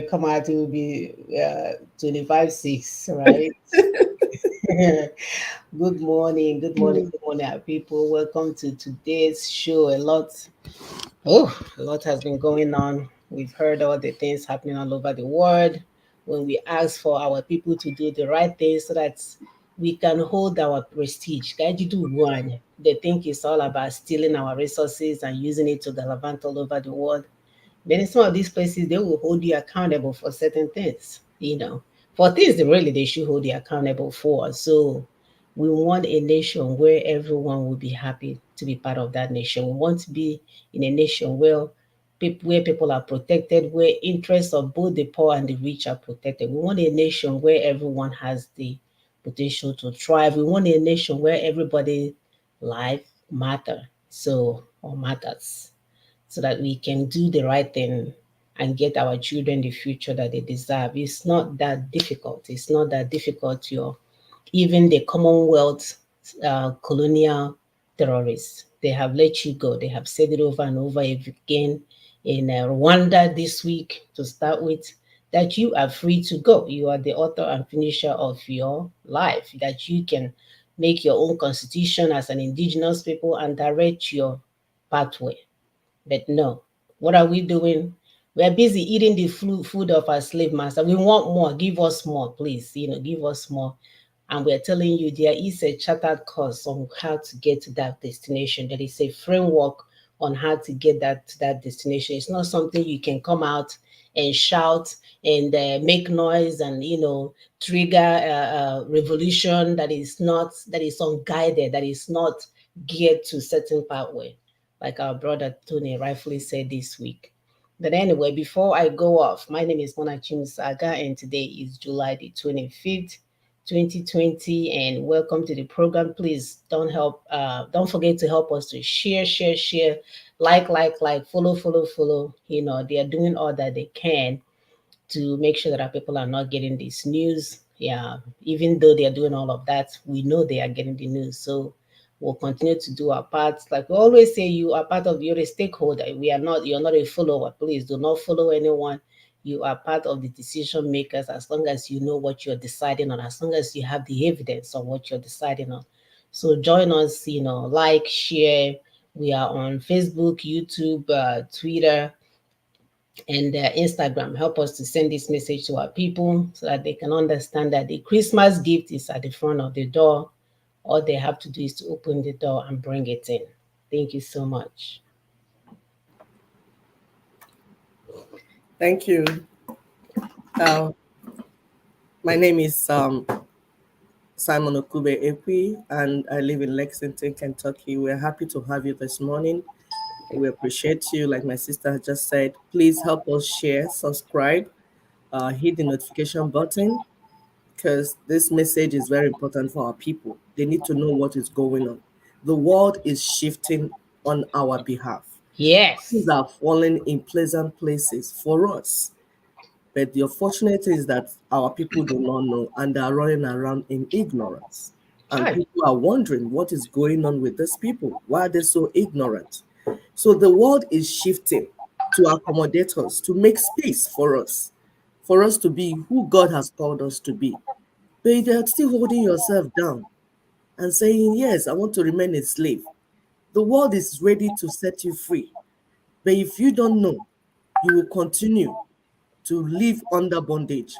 come out, it will be 25-6, right? Good morning, our people. Welcome to today's show. A lot has been going on. We've heard all the things happening all over the world. When we ask for our people to do the right thing so that we can hold our prestige, Kaiji do one. They think it's all about stealing our resources and using it to gallivant all over the world. Then in some of these places, they will hold you accountable for certain things, for things that really they should hold you accountable for. So we want a nation where everyone will be happy to be part of that nation. We want to be in a nation where people are protected, where interests of both the poor and the rich are protected. We want a nation where everyone has the potential to thrive. We want a nation where everybody's life matter so or matters so that we can do the right thing and get our children the future that they deserve. It's not that difficult. It's not that difficult. Even the Commonwealth colonial terrorists, they have let you go. They have said it over and over again in Rwanda this week to start with, that you are free to go. You are the author and finisher of your life, that you can make your own constitution as an indigenous people and direct your pathway. But no, what are we doing? We are busy eating the food of our slave master. We want more. Give us more, please. Give us more. And we're telling you there is a chartered course on how to get to that destination. There is a framework on how to get that destination. It's not something you can come out and shout and make noise and trigger revolution that is unguided, that is not geared to certain pathway, like our brother Tony rightfully said this week. But anyway, before I go off, my name is Mona Saga, and today is July the 25th, 2020, and welcome to the program. Please don't forget to help us to share, like, follow. They are doing all that they can to make sure that our people are not getting this news. Yeah, even though they are doing all of that, we know they are getting the news. So we'll continue to do our part. Like we always say, you are part of, you're a stakeholder. You're not a follower. Please do not follow anyone. You are part of the decision makers as long as you know what you're deciding on, as long as you have the evidence on what you're deciding on. So join us, like, share. We are on Facebook, YouTube, Twitter, and Instagram. Help us to send this message to our people so that they can understand that the Christmas gift is at the front of the door. All they have to do is to open the door and bring it in. Thank you so much. Thank you. Uh, my name is Simon Okube Ekwi, and I live in Lexington, Kentucky. We're happy to have you this morning. We appreciate you. Like my sister just said, please help us share, subscribe, hit the notification button, because this message is very important for our people. They need to know what is going on. The world is shifting on our behalf. Things Yes. are falling in pleasant places for us. But the unfortunate is that our people do not know and they are running around in ignorance. And Hi. people are wondering what is going on with these people. Why are they so ignorant? So the world is shifting to accommodate us, to make space for us to be who God has called us to be. But you're still holding yourself down and saying, yes, I want to remain a slave. The world is ready to set you free. But if you don't know, you will continue to live under bondage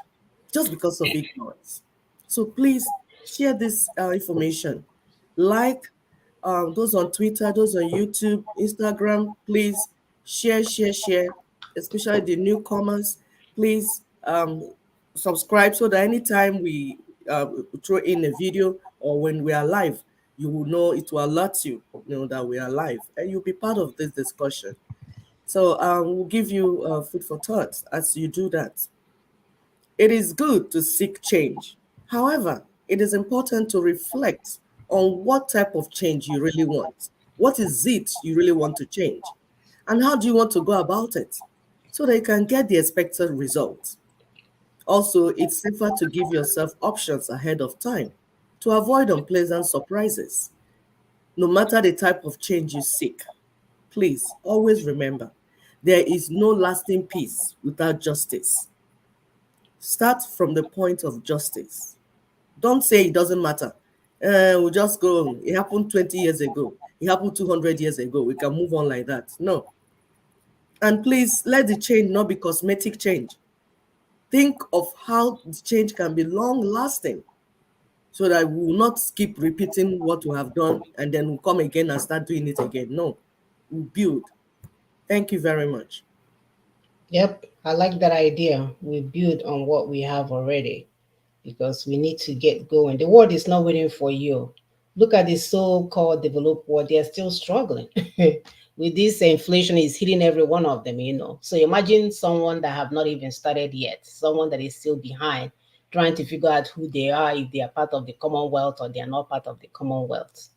just because of ignorance. So please share this information. Like those on Twitter, those on YouTube, Instagram, please share, especially the newcomers. Please subscribe so that anytime we throw in a video or when we are live, you will know, it will alert you, that we are live and you'll be part of this discussion. So we'll give you food for thought as you do that. It is good to seek change. However, it is important to reflect on what type of change you really want. What is it you really want to change? And how do you want to go about it so that you can get the expected result? Also, it's safer to give yourself options ahead of time to avoid unpleasant surprises. No matter the type of change you seek, please always remember there is no lasting peace without justice. Start from the point of justice. Don't say it doesn't matter. We'll just go. It happened 20 years ago. It happened 200 years ago. We can move on like that. No. And please let the change not be cosmetic change. Think of how the change can be long lasting so that we will not keep repeating what we have done and then we'll come again and start doing it again. No, we'll build. Thank you very much. Yep, I like that idea. We build on what we have already because we need to get going. The world is not waiting for you. Look at the so-called developed world; they are still struggling with this inflation is hitting every one of them. So imagine someone that have not even started yet, someone that is still behind, trying to figure out who they are, if they are part of the Commonwealth or they are not part of the Commonwealth,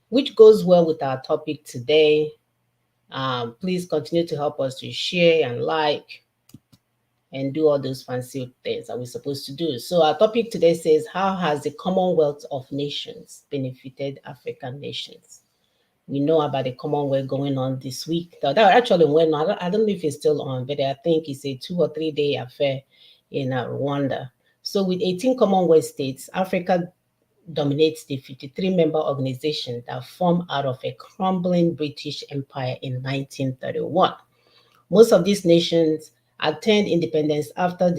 which goes well with our topic today. Please continue to help us to share and like and do all those fancy things that we're supposed to do. So our topic today says, how has the Commonwealth of Nations benefited African nations? We know about the Commonwealth going on this week. That actually went on. I don't know if it's still on, but I think it's a 2 or 3 day affair in Rwanda. So with 18 Commonwealth states, Africa dominates the 53 member organization that formed out of a crumbling British Empire in 1931. Most of these nations attained independence after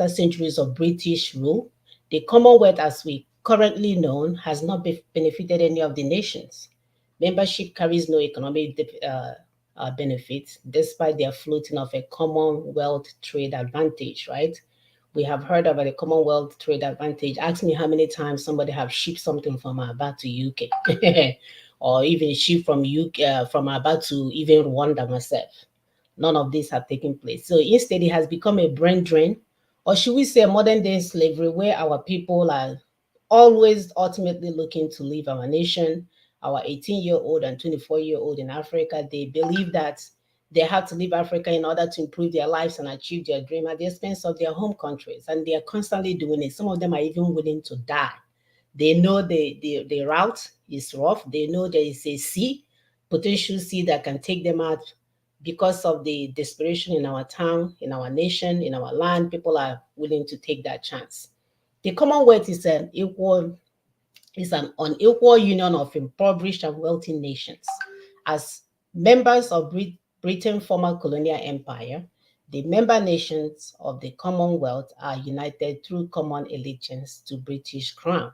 centuries of British rule. The Commonwealth, as we currently know, has not benefited any of the nations. Membership carries no economic benefits, despite their floating of a Commonwealth trade advantage, right? We have heard about the Commonwealth trade advantage. Ask me how many times somebody have shipped something from Aba to UK, or even shipped from UK from Aba to even Rwanda myself. None of this have taken place. So instead, it has become a brain drain, or should we say, modern day slavery, where our people are always ultimately looking to leave our nation. Our 18-year-old and 24-year-old in Africa, they believe that they have to leave Africa in order to improve their lives and achieve their dream at the expense of their home countries. And they are constantly doing it. Some of them are even willing to die. They know the route is rough. They know there is a sea, potential sea that can take them out because of the desperation in our town, in our nation, in our land. People are willing to take that chance. The Commonwealth is an unequal union of impoverished and wealthy nations. As members of Britain's former colonial empire, the member nations of the Commonwealth are united through common allegiance to British Crown.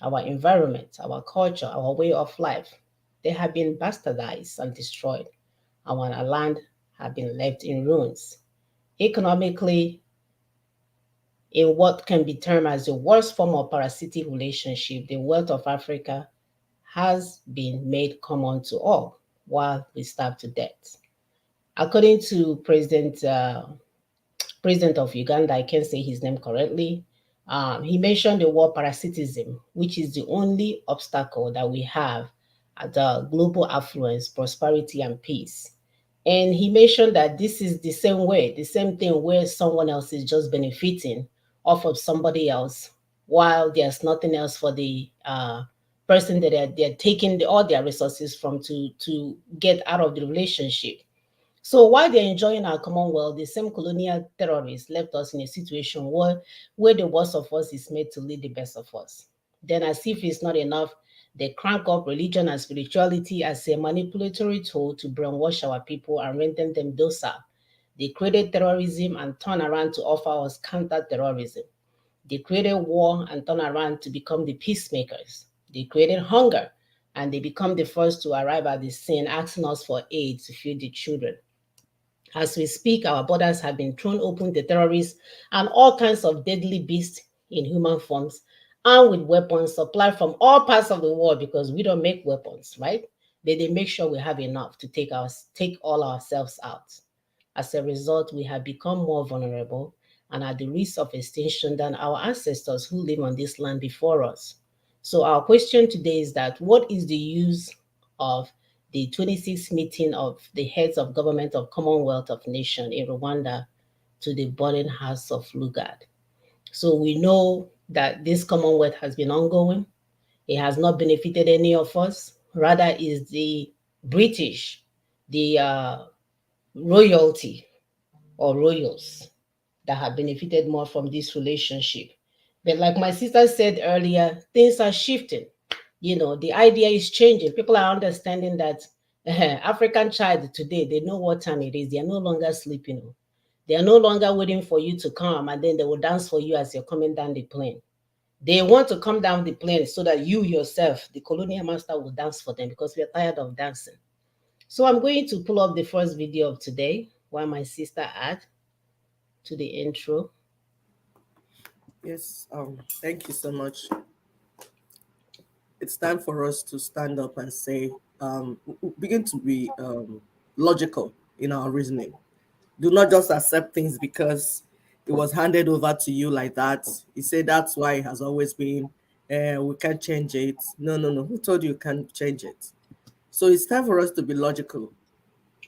Our environment, our culture, our way of life, they have been bastardized and destroyed. Our land have been left in ruins. Economically, in what can be termed as the worst form of parasitic relationship, the wealth of Africa has been made common to all while we starve to death. According to President of Uganda, I can't say his name correctly. He mentioned the word parasitism, which is the only obstacle that we have at the global affluence, prosperity, and peace. And he mentioned that this is the same way, the same thing where someone else is just benefiting off of somebody else, while there's nothing else for the person that they're taking all their resources from to get out of the relationship. So while they're enjoying our Commonwealth, the same colonial terrorists left us in a situation where the worst of us is made to lead the best of us. Then, as if it's not enough, they crank up religion and spirituality as a manipulatory tool to brainwash our people and render them docile. They created terrorism and turn around to offer us counter-terrorism. They created war and turn around to become the peacemakers. They created hunger and they become the first to arrive at the scene asking us for aid to feed the children. As we speak, our borders have been thrown open to terrorists and all kinds of deadly beasts in human forms, and with weapons supplied from all parts of the world because we don't make weapons, right? They make sure we have enough to take all ourselves out. As a result, we have become more vulnerable and at the risk of extinction than our ancestors who live on this land before us. So our question today is that what is the use of the 26th meeting of the heads of government of Commonwealth of Nations in Rwanda to the burning house of Lugard? So we know that this Commonwealth has been ongoing. It has not benefited any of us. Rather, is the British, the royalty or royals, that have benefited more from this relationship. But like my sister said earlier, things are shifting. The idea is changing. People are understanding that African child today, they know what time it is. They are no longer sleeping. They are no longer waiting for you to come and then they will dance for you as you're coming down the plane. They want to come down the plane so that you yourself, the colonial master, will dance for them because we are tired of dancing. So I'm going to pull up the first video of today while my sister add to the intro. Yes, thank you so much. It's time for us to stand up and say, begin to be logical in our reasoning. Do not just accept things because it was handed over to you like that. You say that's why it has always been. We can't change it. No, no, no. Who told you can't change it? So it's time for us to be logical.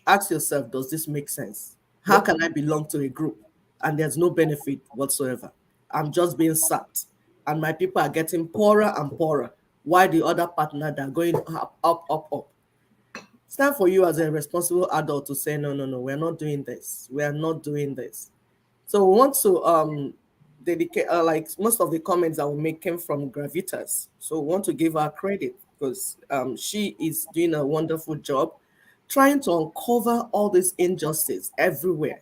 Ask yourself, does this make sense? How Yep. can I belong to a group and there's no benefit whatsoever? I'm just being sacked and my people are getting poorer and poorer. Why the other partner that are going up, up, up, up? It's time for you as a responsible adult to say, no, no, no, we're not doing this. We are not doing this. So we want to dedicate, like most of the comments that we make came from Gravitas. So we want to give her credit because she is doing a wonderful job trying to uncover all this injustice everywhere.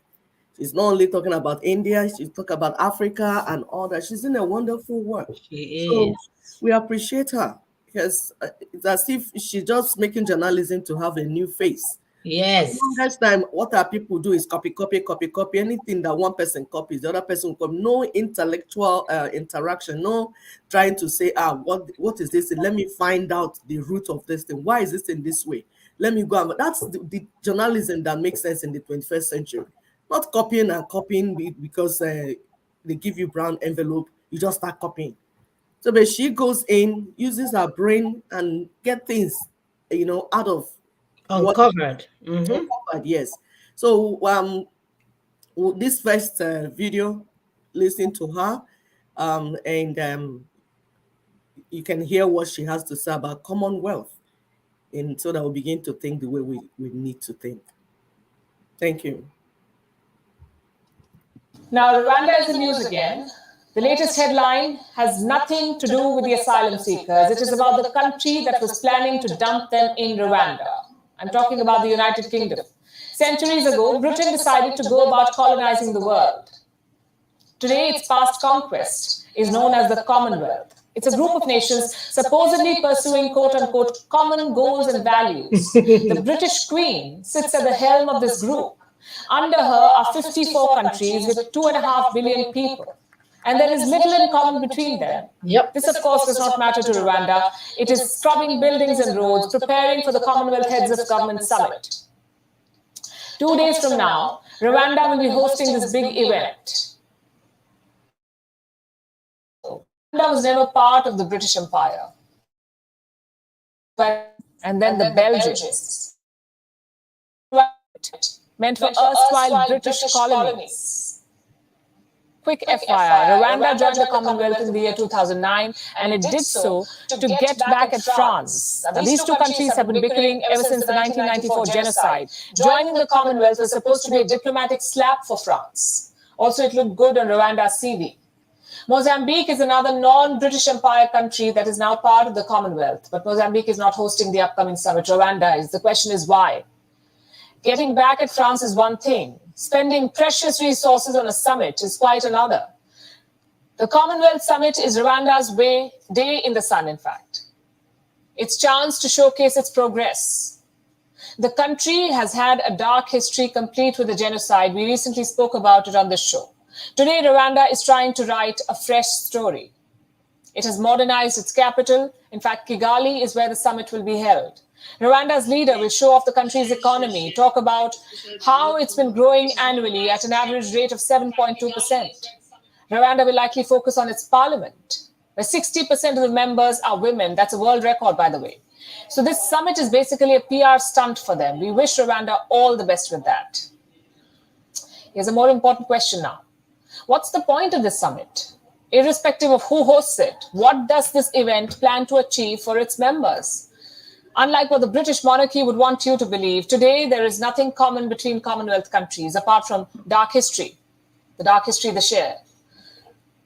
She's not only talking about India, she's talking about Africa and all that. She's doing a wonderful work. She So is. we appreciate her because it's as if she's just making journalism to have a new face. For the Yes. longest time, what our people do is copy, copy, copy, copy. Anything that one person copies, the other person will copy. No intellectual interaction. No trying to say, what is this thing? Let me find out the root of this thing. Why is this in this way? Let me go. That's the journalism that makes sense in the 21st century. Not copying and copying because they give you brown envelope. You just start copying. So, but she goes in, uses her brain, and get things, out of what Uncovered. Mm-hmm. uncovered. Yes. So, this first video, listen to her, and you can hear what she has to say about Commonwealth, and so that we begin to think the way we need to think. Thank you. Now, Rwanda is in news again. The latest headline has nothing to do with the asylum seekers. It is about the country that was planning to dump them in Rwanda. I'm talking about the United Kingdom. Centuries ago, Britain decided to go about colonizing the world. Today, its past conquest is known as the Commonwealth. It's a group of nations supposedly pursuing quote unquote common goals and values. The British Queen sits at the helm of this group. Under her are 54 countries with 2.5 billion people. And there is little in common between them. Yep. This, of course, does not matter to Rwanda. It is scrubbing buildings and roads, preparing for the Commonwealth Heads of Government Summit. 2 days from now, Rwanda will be hosting this big event. Rwanda was never part of the British Empire. And then the Belgians. Meant for erstwhile British colonies. Quick FYI, Rwanda joined the Commonwealth in the year 2009, and it did so to get back at France. Now, these two countries have been bickering ever since the 1994 genocide. Joining the Commonwealth was supposed to be a diplomatic slap for France. Also, it looked good on Rwanda's CV. Mozambique is another non-British Empire country that is now part of the Commonwealth, but Mozambique is not hosting the upcoming summit. Rwanda is. The question is why? Getting back at France is one thing. Spending precious resources on a summit is quite another. The Commonwealth Summit is Rwanda's day in the sun, in fact. Its chance to showcase its progress. The country has had a dark history complete with the genocide. We recently spoke about it on this show. Today, Rwanda is trying to write a fresh story. It has modernized its capital. In fact, Kigali is where the summit will be held. Rwanda's leader will show off the country's economy, talk about how it's been growing annually at an average rate of 7.2%. Rwanda will likely focus on its parliament, where 60% of the members are women. That's a world record, by the way. So this summit is basically a PR stunt for them. We wish Rwanda all the best with that. Here's a more important question now. What's the point of this summit? Irrespective of who hosts it, what does this event plan to achieve for its members? Unlike what the British monarchy would want you to believe, today there is nothing common between Commonwealth countries apart from dark history. The dark history they share.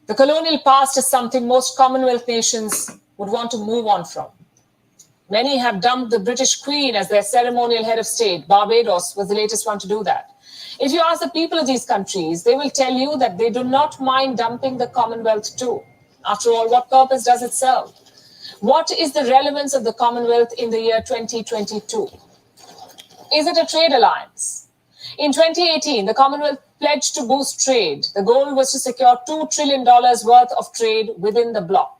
The colonial past is something most Commonwealth nations would want to move on from. Many have dumped the British Queen as their ceremonial head of state. Barbados was the latest one to do that. If you ask the people of these countries, they will tell you that they do not mind dumping the Commonwealth too. After all, what purpose does it serve? What is the relevance of the Commonwealth in the year 2022? Is it a trade alliance? In 2018, the Commonwealth pledged to boost trade. The goal was to secure $2 trillion worth of trade within the bloc.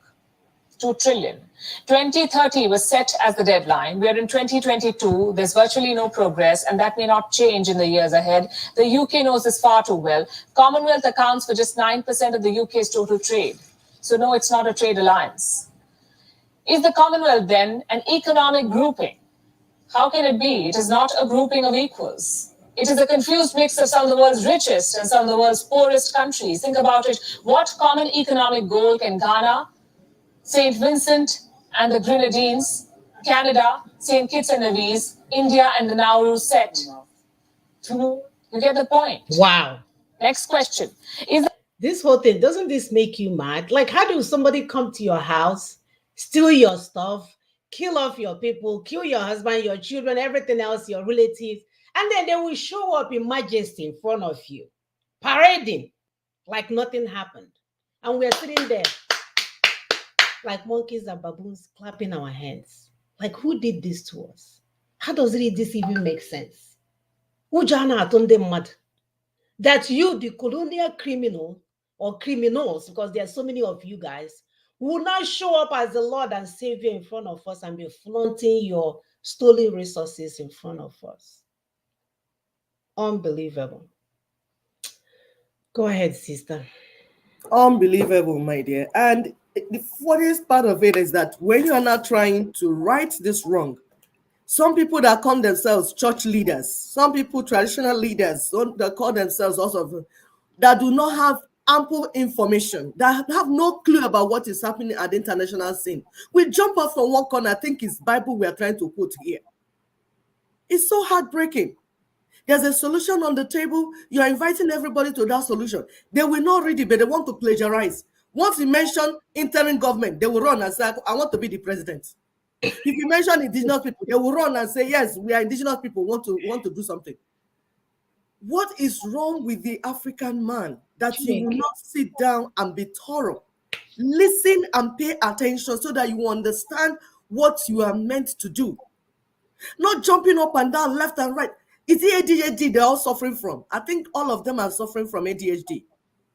2 trillion. 2030 was set as the deadline. We are in 2022. There's virtually no progress, and that may not change in the years ahead. The UK knows this far too well. Commonwealth accounts for just 9% of the UK's total trade. So no, it's not a trade alliance. Is the Commonwealth then an economic grouping? How can it be? It is not a grouping of equals. It is a confused mix of some of the world's richest and some of the world's poorest countries. Think about it. What common economic goal can Ghana, St. Vincent and the Grenadines, Canada, St. Kitts and Nevis, India and the Nauru set? You get the point. Wow. Next question. This whole thing, doesn't this make you mad? Like, how do somebody come to your house, steal your stuff, kill off your people, kill your husband, your children, everything else, your relatives, and then they will show up in majesty in front of you, parading like nothing happened. And we're sitting there like monkeys and baboons, clapping our hands. Like, who did this to us? How does this even make sense? Ujana atonde mad. That you, the colonial criminal or criminals, because there are so many of you guys, will not show up as the Lord and Savior in front of us and be flaunting your stolen resources in front of us. Unbelievable. Go ahead, sister. Unbelievable, my dear. And the funniest part of it is that when you are not trying to right this wrong, some people that call themselves church leaders, some people traditional leaders that call themselves also that do not have ample information, that have no clue about what is happening at the international scene. We jump off from one corner, I think it's Bible we are trying to quote here. It's so heartbreaking. There's a solution on the table. You're inviting everybody to that solution. They will not read it, but they want to plagiarize. Once you mention interim government, they will run and say, I want to be the president. If you mention indigenous people, they will run and say, yes, we are indigenous people, want to do something. What is wrong with the African man that you will not sit down and be thorough? Listen and pay attention so that you understand what you are meant to do. Not jumping up and down, left and right. Is it ADHD they're all suffering from? I think all of them are suffering from ADHD.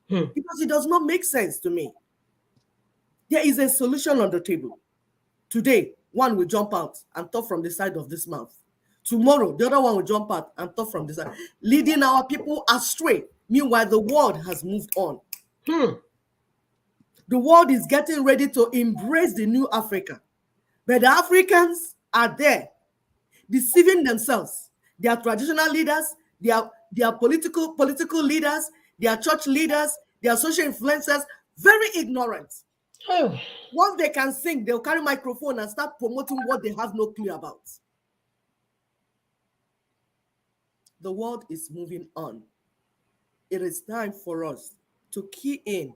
Because it does not make sense to me. There is a solution on the table. Today, one will jump out and talk from the side of this mouth. Tomorrow, the other one will jump out and talk from this side, leading our people astray. Meanwhile, the world has moved on. The world is getting ready to embrace the new Africa. But the Africans are there, deceiving themselves. They are traditional leaders, they are political leaders, they are church leaders, they are social influencers, very ignorant. Once they can sing, they'll carry microphone and start promoting what they have no clue about. The world is moving on. It is time for us to key in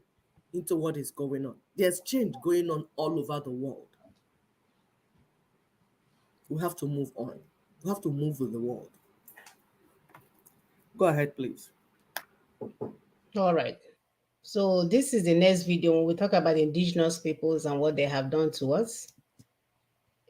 into what is going on. There's change going on all over the world. We have to move on. We have to move with the world. Go ahead, please. All right. So this is the next video when we talk about indigenous peoples and what they have done to us.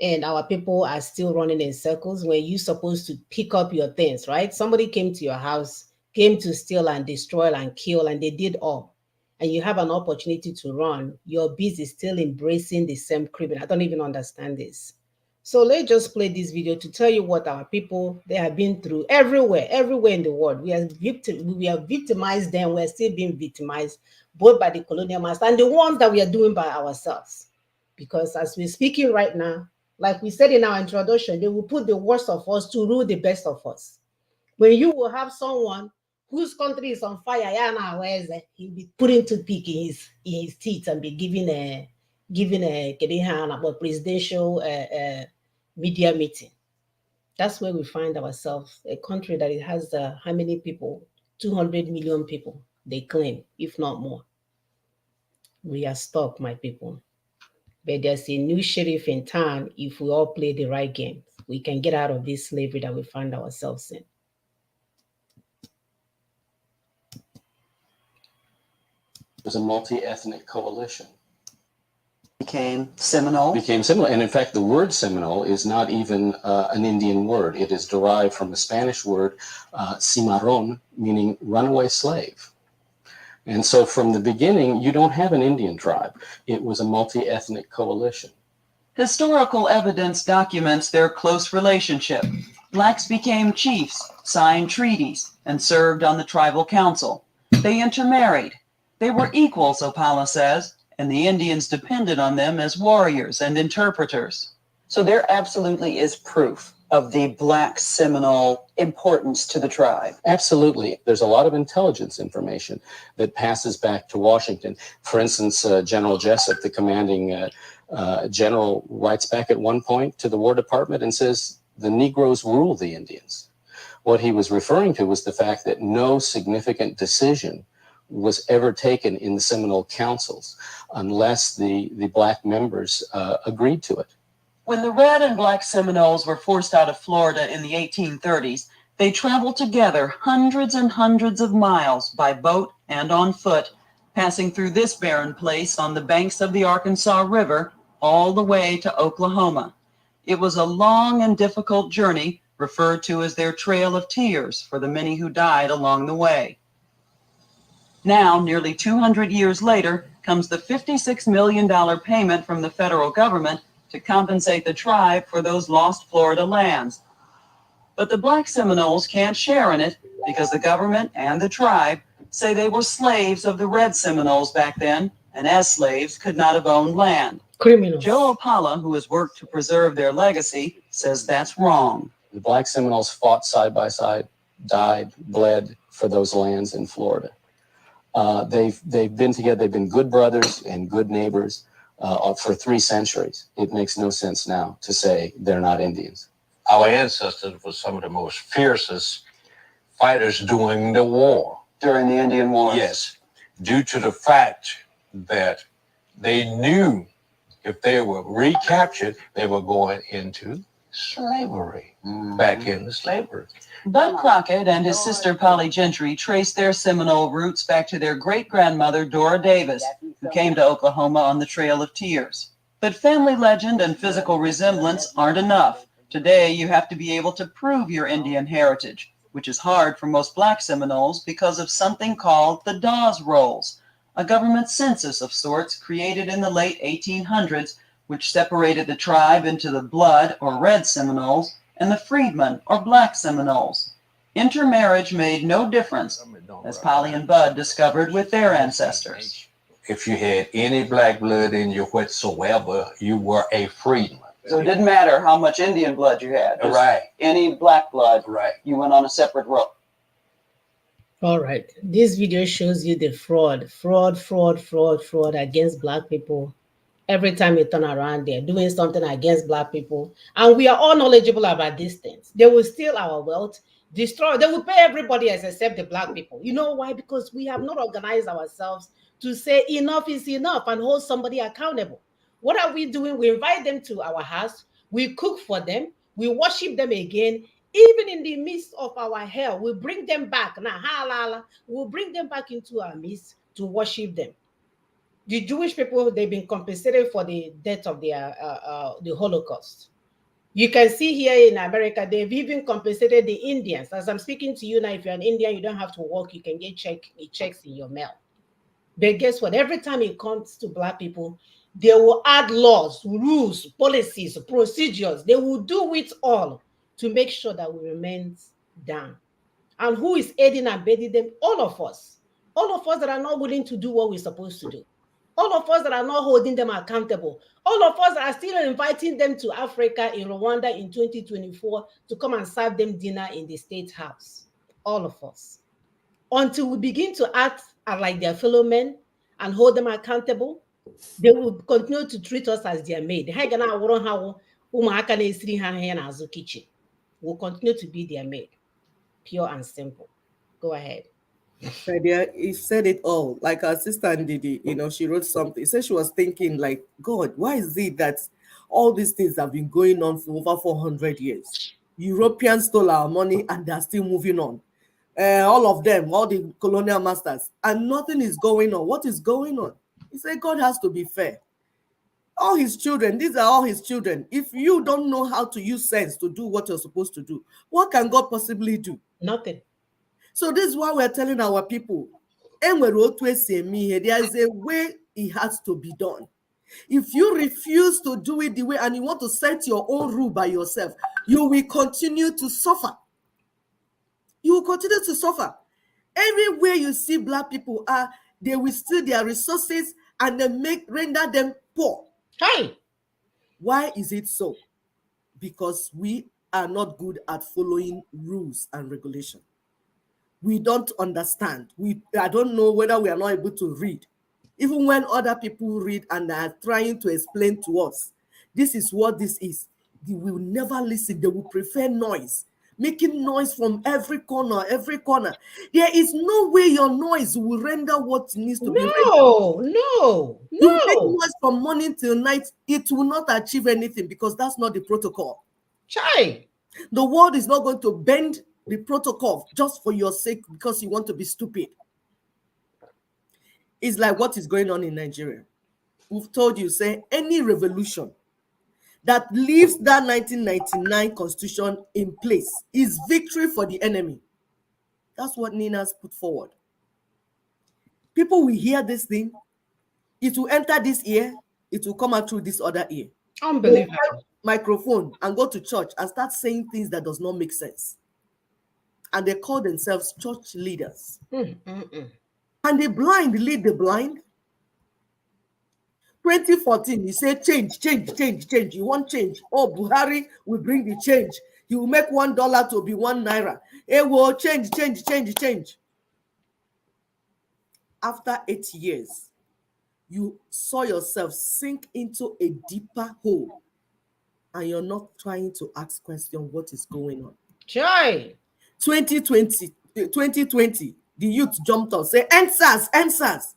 And our people are still running in circles when you're supposed to pick up your things, right? Somebody came to your house, came to steal and destroy and kill, and they did all. And you have an opportunity to run. You're busy still embracing the same criminal. I don't even understand this. So let's just play this video to tell you what our people, they have been through everywhere in the world. We have victimized them. We're still being victimized both by the colonial master and the ones that we are doing by ourselves. Because as we're speaking right now, like we said in our introduction, they will put the worst of us to rule the best of us. When you will have someone whose country is on fire, he'll be putting toothpick in his teeth and be giving a presidential media meeting. That's where we find ourselves, a country that it has how many people? 200 million people they claim, if not more. We are stuck, my people. But there's a new sheriff in town if we all play the right games. We can get out of this slavery that we find ourselves in. Was a multi-ethnic coalition. Became Seminole. And in fact, the word Seminole is not even an Indian word. It is derived from a Spanish word, cimarron, meaning runaway slave. And so from the beginning, you don't have an Indian tribe. It was a multi-ethnic coalition. Historical evidence documents their close relationship. Blacks became chiefs, signed treaties, and served on the tribal council. They intermarried. They were equals, Opala says, and the Indians depended on them as warriors and interpreters. So there absolutely is proof of the Black Seminole importance to the tribe. Absolutely. There's a lot of intelligence information that passes back to Washington. For instance, General Jessup, the commanding general, writes back at one point to the War Department and says, the Negroes rule the Indians. What he was referring to was the fact that no significant decision was ever taken in the Seminole councils unless the Black members agreed to it. When the Red and Black Seminoles were forced out of Florida in the 1830s, they traveled together hundreds and hundreds of miles by boat and on foot, passing through this barren place on the banks of the Arkansas River all the way to Oklahoma. It was a long and difficult journey, referred to as their Trail of Tears for the many who died along the way. Now, nearly 200 years later, comes the $56 million payment from the federal government to compensate the tribe for those lost Florida lands. But the Black Seminoles can't share in it because the government and the tribe say they were slaves of the Red Seminoles back then, and as slaves could not have owned land. Criminals. Joe Opala, who has worked to preserve their legacy, says that's wrong. The Black Seminoles fought side by side, died, bled for those lands in Florida. They've been together. They've been good brothers and good neighbors for 3 centuries. It makes no sense now to say they're not Indians. Our ancestors were some of the most fiercest fighters during the war. During the Indian Wars? Yes, due to the fact that they knew if they were recaptured, they were going into slavery, back into slavery. Bud Crockett and his sister Polly Gentry traced their Seminole roots back to their great-grandmother Dora Davis, who came to Oklahoma on the Trail of Tears. But family legend and physical resemblance aren't enough. Today, you have to be able to prove your Indian heritage, which is hard for most Black Seminoles because of something called the Dawes Rolls, a government census of sorts created in the late 1800s, which separated the tribe into the Blood or Red Seminoles and the Freedmen or Black Seminoles. Intermarriage made no difference, as Polly and Bud discovered with their ancestors. If you had any black blood in you whatsoever, you were a freedman. So it didn't matter how much Indian blood you had. Right. Any black blood, Right. you went on a separate road. All right. This video shows you the fraud against Black people. Every time you turn around, they're doing something against Black people. And we are all knowledgeable about these things. They will steal our wealth, destroy. They will pay everybody else except the Black people. You know why? Because we have not organized ourselves to say enough is enough and hold somebody accountable. What are we doing? We invite them to our house. We cook for them. We worship them again. Even in the midst of our hell, we bring them back. Now, we'll bring them back into our midst to worship them. The Jewish people, they've been compensated for the death of the Holocaust. You can see here in America, they've even compensated the Indians. As I'm speaking to you now, if you're an Indian, you don't have to work. You can get checks in your mail. But guess what? Every time it comes to Black people, they will add laws, rules, policies, procedures. They will do it all to make sure that we remain down. And who is aiding and abetting them? All of us. All of us that are not willing to do what we're supposed to do. All of us that are not holding them accountable. All of us that are still inviting them to Africa in Rwanda in 2024 to come and serve them dinner in the State House. All of us. Until we begin to act like their fellow men and hold them accountable, they will continue to treat us as their maid. We'll continue to be their maid. Pure and simple. Go ahead. He said it all. Like our sister Ndidi, she wrote something. Said she was thinking, like, God, why is it that all these things have been going on for over 400 years? Europeans stole our money and they're still moving on. All of them, all the colonial masters, and nothing is going on. What is going on? He said, God has to be fair. All his children, these are all his children. If you don't know how to use sense to do what you're supposed to do, what can God possibly do? Nothing. So this is why we're telling our people, there is a way it has to be done. If you refuse to do it the way and you want to set your own rule by yourself, you will continue to suffer. You will continue to suffer. Everywhere you see Black people are, they will steal their resources and they render them poor. Hi. Why is it so? Because we are not good at following rules and regulations. We don't understand. I don't know whether we are not able to read. Even when other people read and are trying to explain to us, this is what this is, they will never listen. They will prefer noise, making noise from every corner, every corner. There is no way your noise will render what needs to be rendered. No. You make noise from morning till night, it will not achieve anything because that's not the protocol. Chai. The world is not going to bend the protocol just for your sake because you want to be stupid. It's like what is going on in Nigeria. We've told you, say, any revolution that leaves that 1999 constitution in place is victory for the enemy. That's what Nina's put forward. People will hear this thing, it will enter this ear, it will come out through this other ear. Unbelievable. Microphone and go to church and start saying things that does not make sense. And they call themselves church leaders. And the blind lead the blind. 2014, you say change. You want change. Oh, Buhari will bring the change. He will make $1 to be 1 naira. It will change. After 8 years, you saw yourself sink into a deeper hole. And you're not trying to ask questions, what is going on? Chai. 2020, the youth jumped up, say, answers.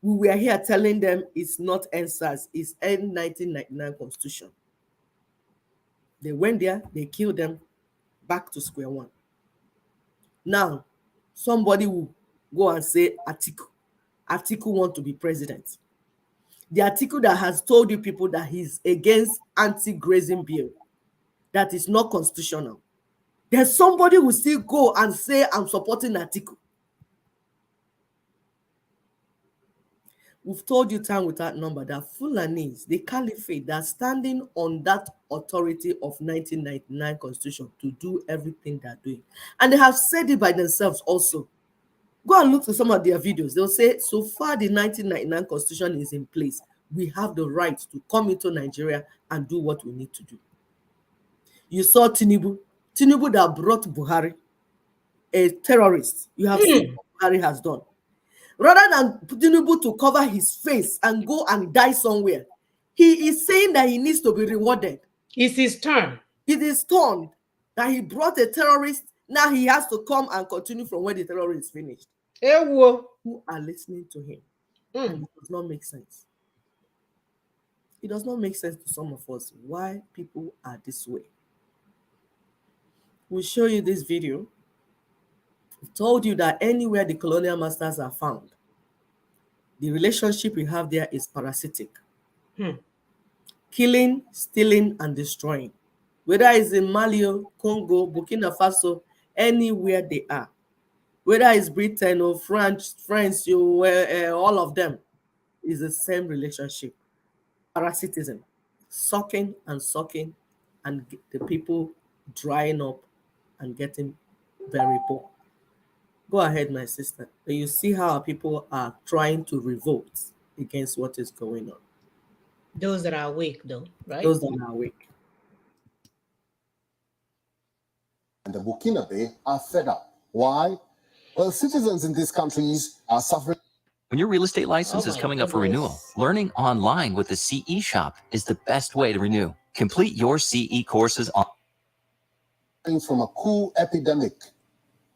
We were here telling them it's not answers, it's N 1999 constitution. They went there, they killed them, back to square one. Now, somebody will go and say Atiku want to be president. The Atiku that has told you people that he's against anti-grazing bill, that is not constitutional. There's somebody who still go and say, I'm supporting Atiku. We've told you time without number that Fulanis, the caliphate, they're standing on that authority of 1999 constitution to do everything they're doing. And they have said it by themselves also. Go and look at some of their videos. They'll say, so far the 1999 constitution is in place. We have the right to come into Nigeria and do what we need to do. You saw Tinubu that brought Buhari, a terrorist. You have seen what Buhari has done. Rather than Tinubu to cover his face and go and die somewhere, he is saying that he needs to be rewarded. It's his turn. It is turn that he brought a terrorist. Now he has to come and continue from where the terrorist is finished. Who are listening to him? And it does not make sense. It does not make sense to some of us why people are this way. We'll show you this video. We told you that anywhere the colonial masters are found, the relationship we have there is parasitic. Killing, stealing, and destroying. Whether it's in Mali, Congo, Burkina Faso, anywhere they are. Whether it's Britain or France, all of them is the same relationship. Parasitism. Sucking, and the people drying up and getting very poor. Go ahead, my sister. You see how people are trying to revolt against what is going on. Those that are awake, though, right? Those that are awake. And the Burkinabe are fed up. Why? Well, citizens in these countries are suffering. When your real estate license is coming up for renewal, learning online with the CE Shop is the best way to renew. Complete your CE courses on from a cool epidemic.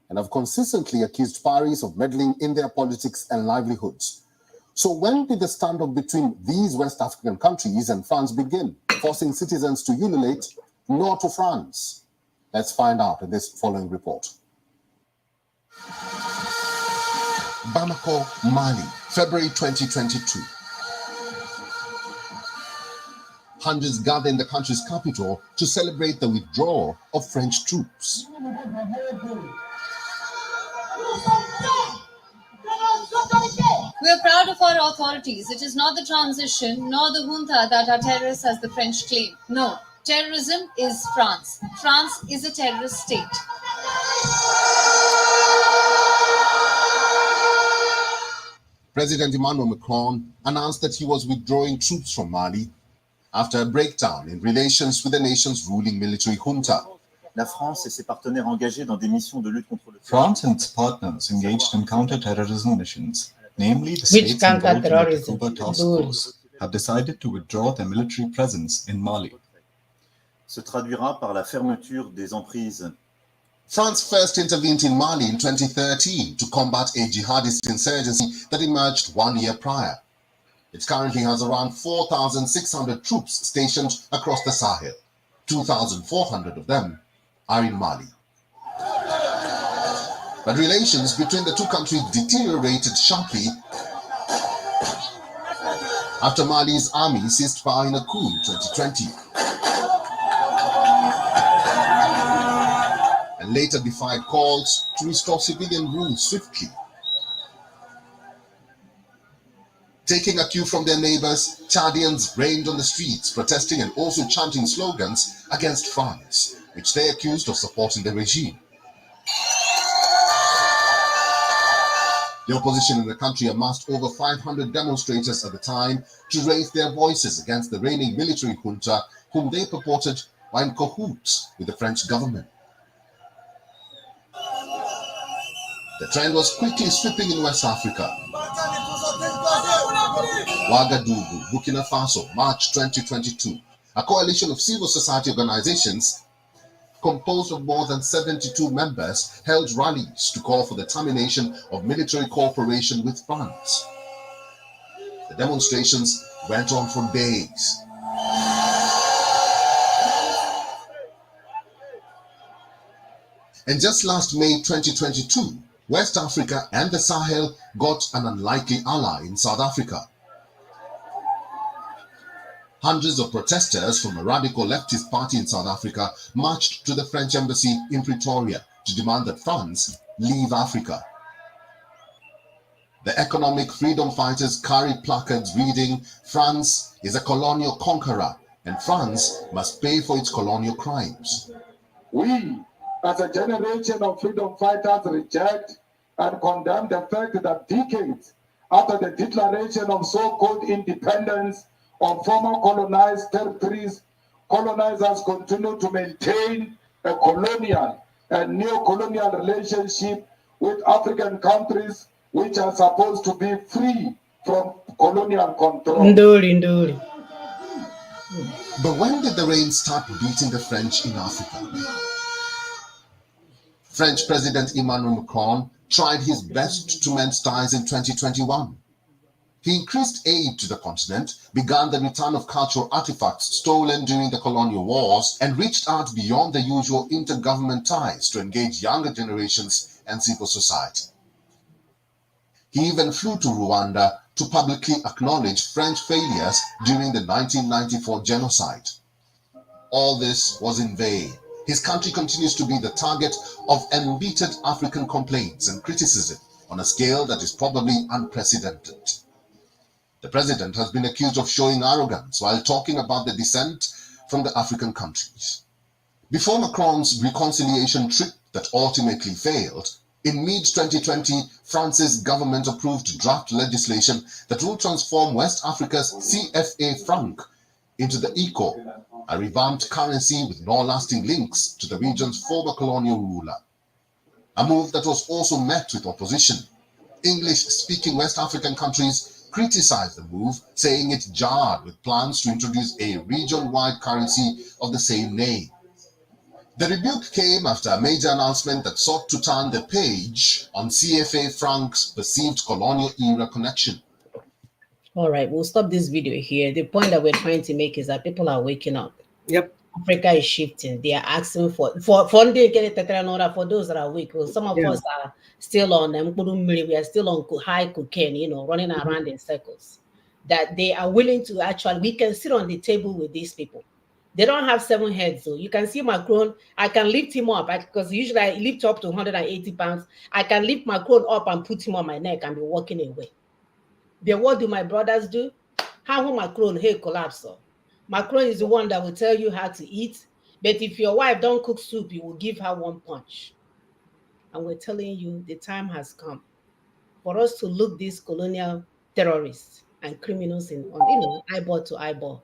and have consistently accused Paris of meddling in their politics and livelihoods. So when did the standoff between these West African countries and France begin, forcing citizens to ululate no to France? Let's find out in this following report. Bamako, Mali, February 2022. Hundreds gather in the country's capital to celebrate the withdrawal of French troops. We are proud of our authorities. It is not the transition nor the junta that are terrorists as the French claim. No, terrorism is France. France is a terrorist state. President Emmanuel Macron announced that he was withdrawing troops from Mali after a breakdown in relations with the nation's ruling military junta. La France et ses partenaires engagés dans des missions de lutte contre le France and its partners engaged in counter-terrorism missions, namely the states involved in the Takuba Task Force, have decided to withdraw their military presence in Mali. se traduira par la fermeture des emprises. France first intervened in Mali in 2013 to combat a jihadist insurgency that emerged 1 year prior. It currently has around 4,600 troops stationed across the Sahel. 2,400 of them are in Mali. But relations between the two countries deteriorated sharply after Mali's army seized power in a coup in 2020 and later defied calls to restore civilian rule swiftly. Taking a cue from their neighbors, Chadians rained on the streets, protesting and also chanting slogans against France, which they accused of supporting the regime. The opposition in the country amassed over 500 demonstrators at the time to raise their voices against the reigning military junta, whom they purported were in cahoots with the French government. The trend was quickly sweeping in West Africa. Ouagadougou, Burkina Faso, March 2022. A coalition of civil society organizations composed of more than 72 members held rallies to call for the termination of military cooperation with France. The demonstrations went on for days. And just last May 2022, West Africa and the Sahel got an unlikely ally in South Africa. Hundreds of protesters from a radical leftist party in South Africa marched to the French embassy in Pretoria to demand that France leave Africa. The economic freedom fighters carried placards reading, "France is a colonial conqueror and France must pay for its colonial crimes." We, as a generation of freedom fighters, reject and condemn the fact that decades after the declaration of so-called independence of former colonized territories, colonizers continue to maintain a colonial and neo-colonial relationship with African countries which are supposed to be free from colonial control. Ndoli. But when did the rain start beating the French in Africa? French President Emmanuel Macron tried his best to mend ties in 2021. He increased aid to the continent, began the return of cultural artifacts stolen during the colonial wars, and reached out beyond the usual intergovernment ties to engage younger generations and civil society. He even flew to Rwanda to publicly acknowledge French failures during the 1994 genocide. All this was in vain. His country continues to be the target of embittered African complaints and criticism on a scale that is probably unprecedented. The president has been accused of showing arrogance while talking about the dissent from the African countries. Before Macron's reconciliation trip that ultimately failed, in mid-2020, France's government approved draft legislation that will transform West Africa's CFA franc into the ECO, a revamped currency with long-lasting links to the region's former colonial ruler. A move that was also met with opposition. English-speaking West African countries criticized the move, saying it jarred with plans to introduce a region-wide currency of the same name. The rebuke came after a major announcement that sought to turn the page on CFA Frank's perceived colonial era connection. All right, we'll stop this video here. The point that we're trying to make is that people are waking up. Yep. Africa is shifting. They are asking for funding in order for those that are weak. Well, some of us are still on we are still on high cocaine, running around in circles. That they are willing to actually, we can sit on the table with these people. They don't have 7 heads, so you can see Macron. I can lift him up because usually I lift up to 180 pounds. I can lift Macron up and put him on my neck and be walking away. Then what do my brothers do? How Macron hey collapse? Macron is the one that will tell you how to eat. But if your wife don't cook soup, you will give her one punch. And we're telling you the time has come for us to look these colonial terrorists and criminals in eyeball to eyeball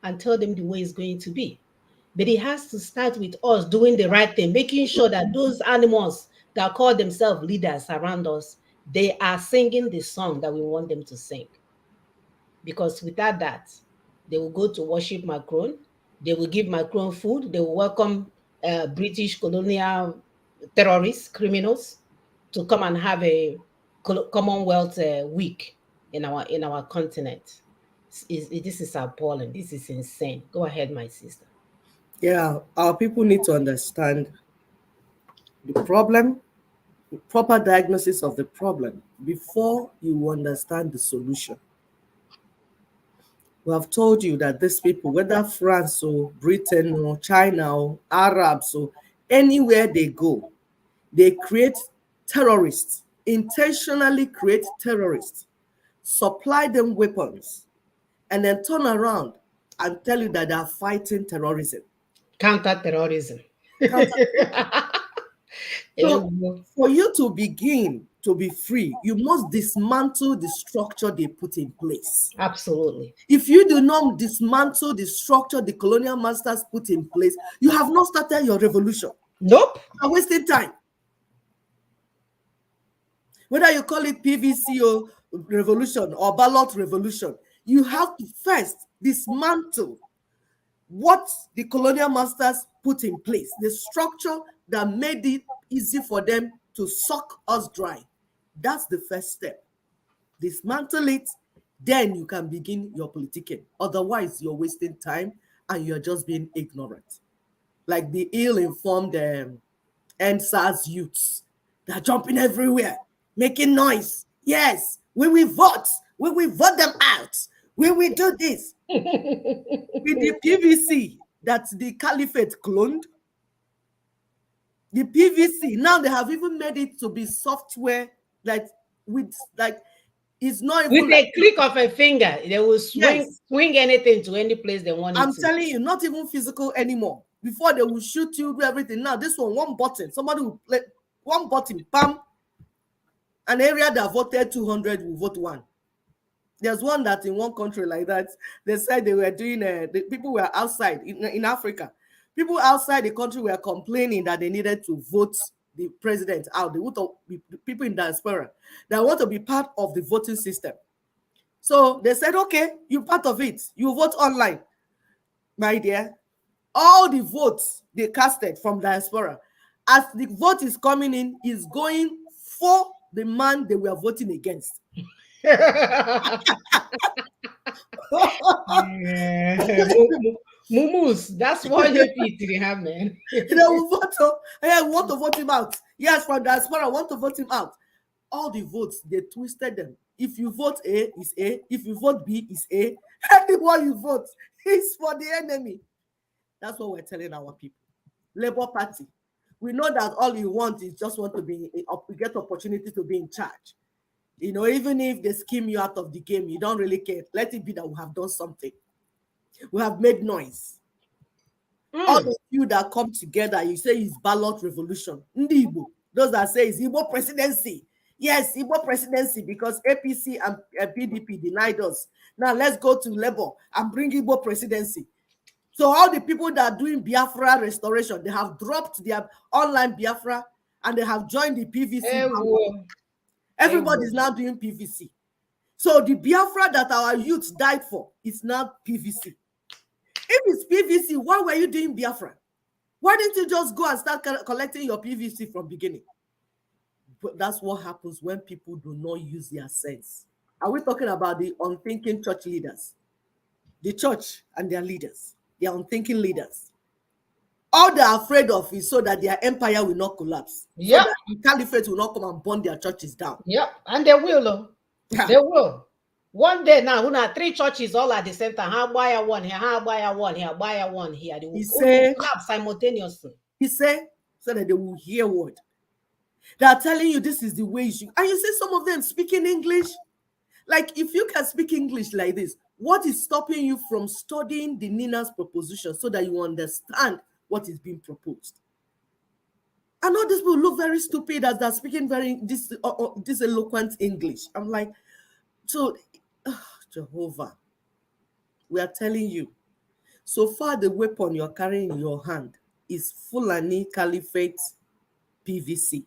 and tell them the way it's going to be. But it has to start with us doing the right thing, making sure that those animals that call themselves leaders around us, they are singing the song that we want them to sing. Because without that, they will go to worship Macron. They will give Macron food. They will welcome British colonial terrorists, criminals, to come and have a Commonwealth week in our continent. This is appalling. This is insane. Go ahead, my sister. Yeah, our people need to understand the problem, the proper diagnosis of the problem before you understand the solution. We have told you that these people, whether France or Britain or China or Arabs or anywhere they go, they create terrorists, intentionally create terrorists, supply them weapons, and then turn around and tell you that they are fighting terrorism. Counter-terrorism. So for you to begin to be free, you must dismantle the structure they put in place. Absolutely. If you do not dismantle the structure the colonial masters put in place, you have not started your revolution. Nope. You're wasting time. Whether you call it PVC or revolution or ballot revolution, you have to first dismantle what the colonial masters put in place, the structure that made it easy for them to suck us dry. That's the first step. Dismantle it, then you can begin your politicking. Otherwise, you're wasting time and you're just being ignorant. Like the ill-informed NSAS youths. They're jumping everywhere, making noise. Yes, we will vote. We will vote them out. We will do this. With the PVC that the caliphate cloned, the PVC, now they have even made it to be software that with like it's not even with like, a click of a finger, they will swing anything to any place they want it I'm to. telling you, not even physical anymore. Before they will shoot you, do everything. Now this one button, somebody will play one button, bam. An area that voted 200 will vote 1. There's one that in one country like that, they said they were doing, the people were outside in Africa. People outside the country were complaining that they needed to vote the president out. They want to be people in diaspora that want to be part of the voting system. So they said, okay, you're part of it. You vote online. My dear, all the votes they casted from diaspora, as the vote is coming in, is going for the man they were voting against. Mumus, that's what they have, man. They will vote. I want to vote him out. Yes, from diaspora, I want to vote him out. All the votes, they twisted them. If you vote A, is A. If you vote B, is A. Anyone you vote is for the enemy. That's what we're telling our people. Labour Party. We know that all you want is just want to be, get opportunity to be in charge. You know, even if they skim you out of the game, you don't really care. Let it be that we have done something. We have made noise. All of you that come together, you say it's ballot revolution. Ndi Igbo. Those that say it's Igbo presidency. Yes, Igbo presidency, because APC and PDP denied us. Now let's go to Labour and bring Igbo presidency. So all the people that are doing Biafra restoration, they have dropped their online Biafra and they have joined the PVC. Everybody is now doing PVC. So the Biafra that our youth died for is now PVC. If it's PVC, why were you doing Biafra? Why didn't you just go and start collecting your PVC from beginning? But that's what happens when people do not use their sense. Are we talking about the unthinking church leaders? The church and their leaders, their unthinking leaders. All they're afraid of is so that their empire will not collapse. So Yep. that the caliphate will not come and burn their churches down. Yep. And they will. They will. One day now, when 3 churches all at the same time, how buy one here, how buy one here, buy one here. They will collapse simultaneously. He said, so that they will hear what? They are telling you this is the way you should. And you see some of them speaking English. Like, if you can speak English like this, what is stopping you from studying the Nina's proposition so that you understand what is being proposed? I know these people look very stupid as they're speaking this eloquent English. I'm like, so, Jehovah, we are telling you, so far the weapon you're carrying in your hand is Fulani Caliphate PVC.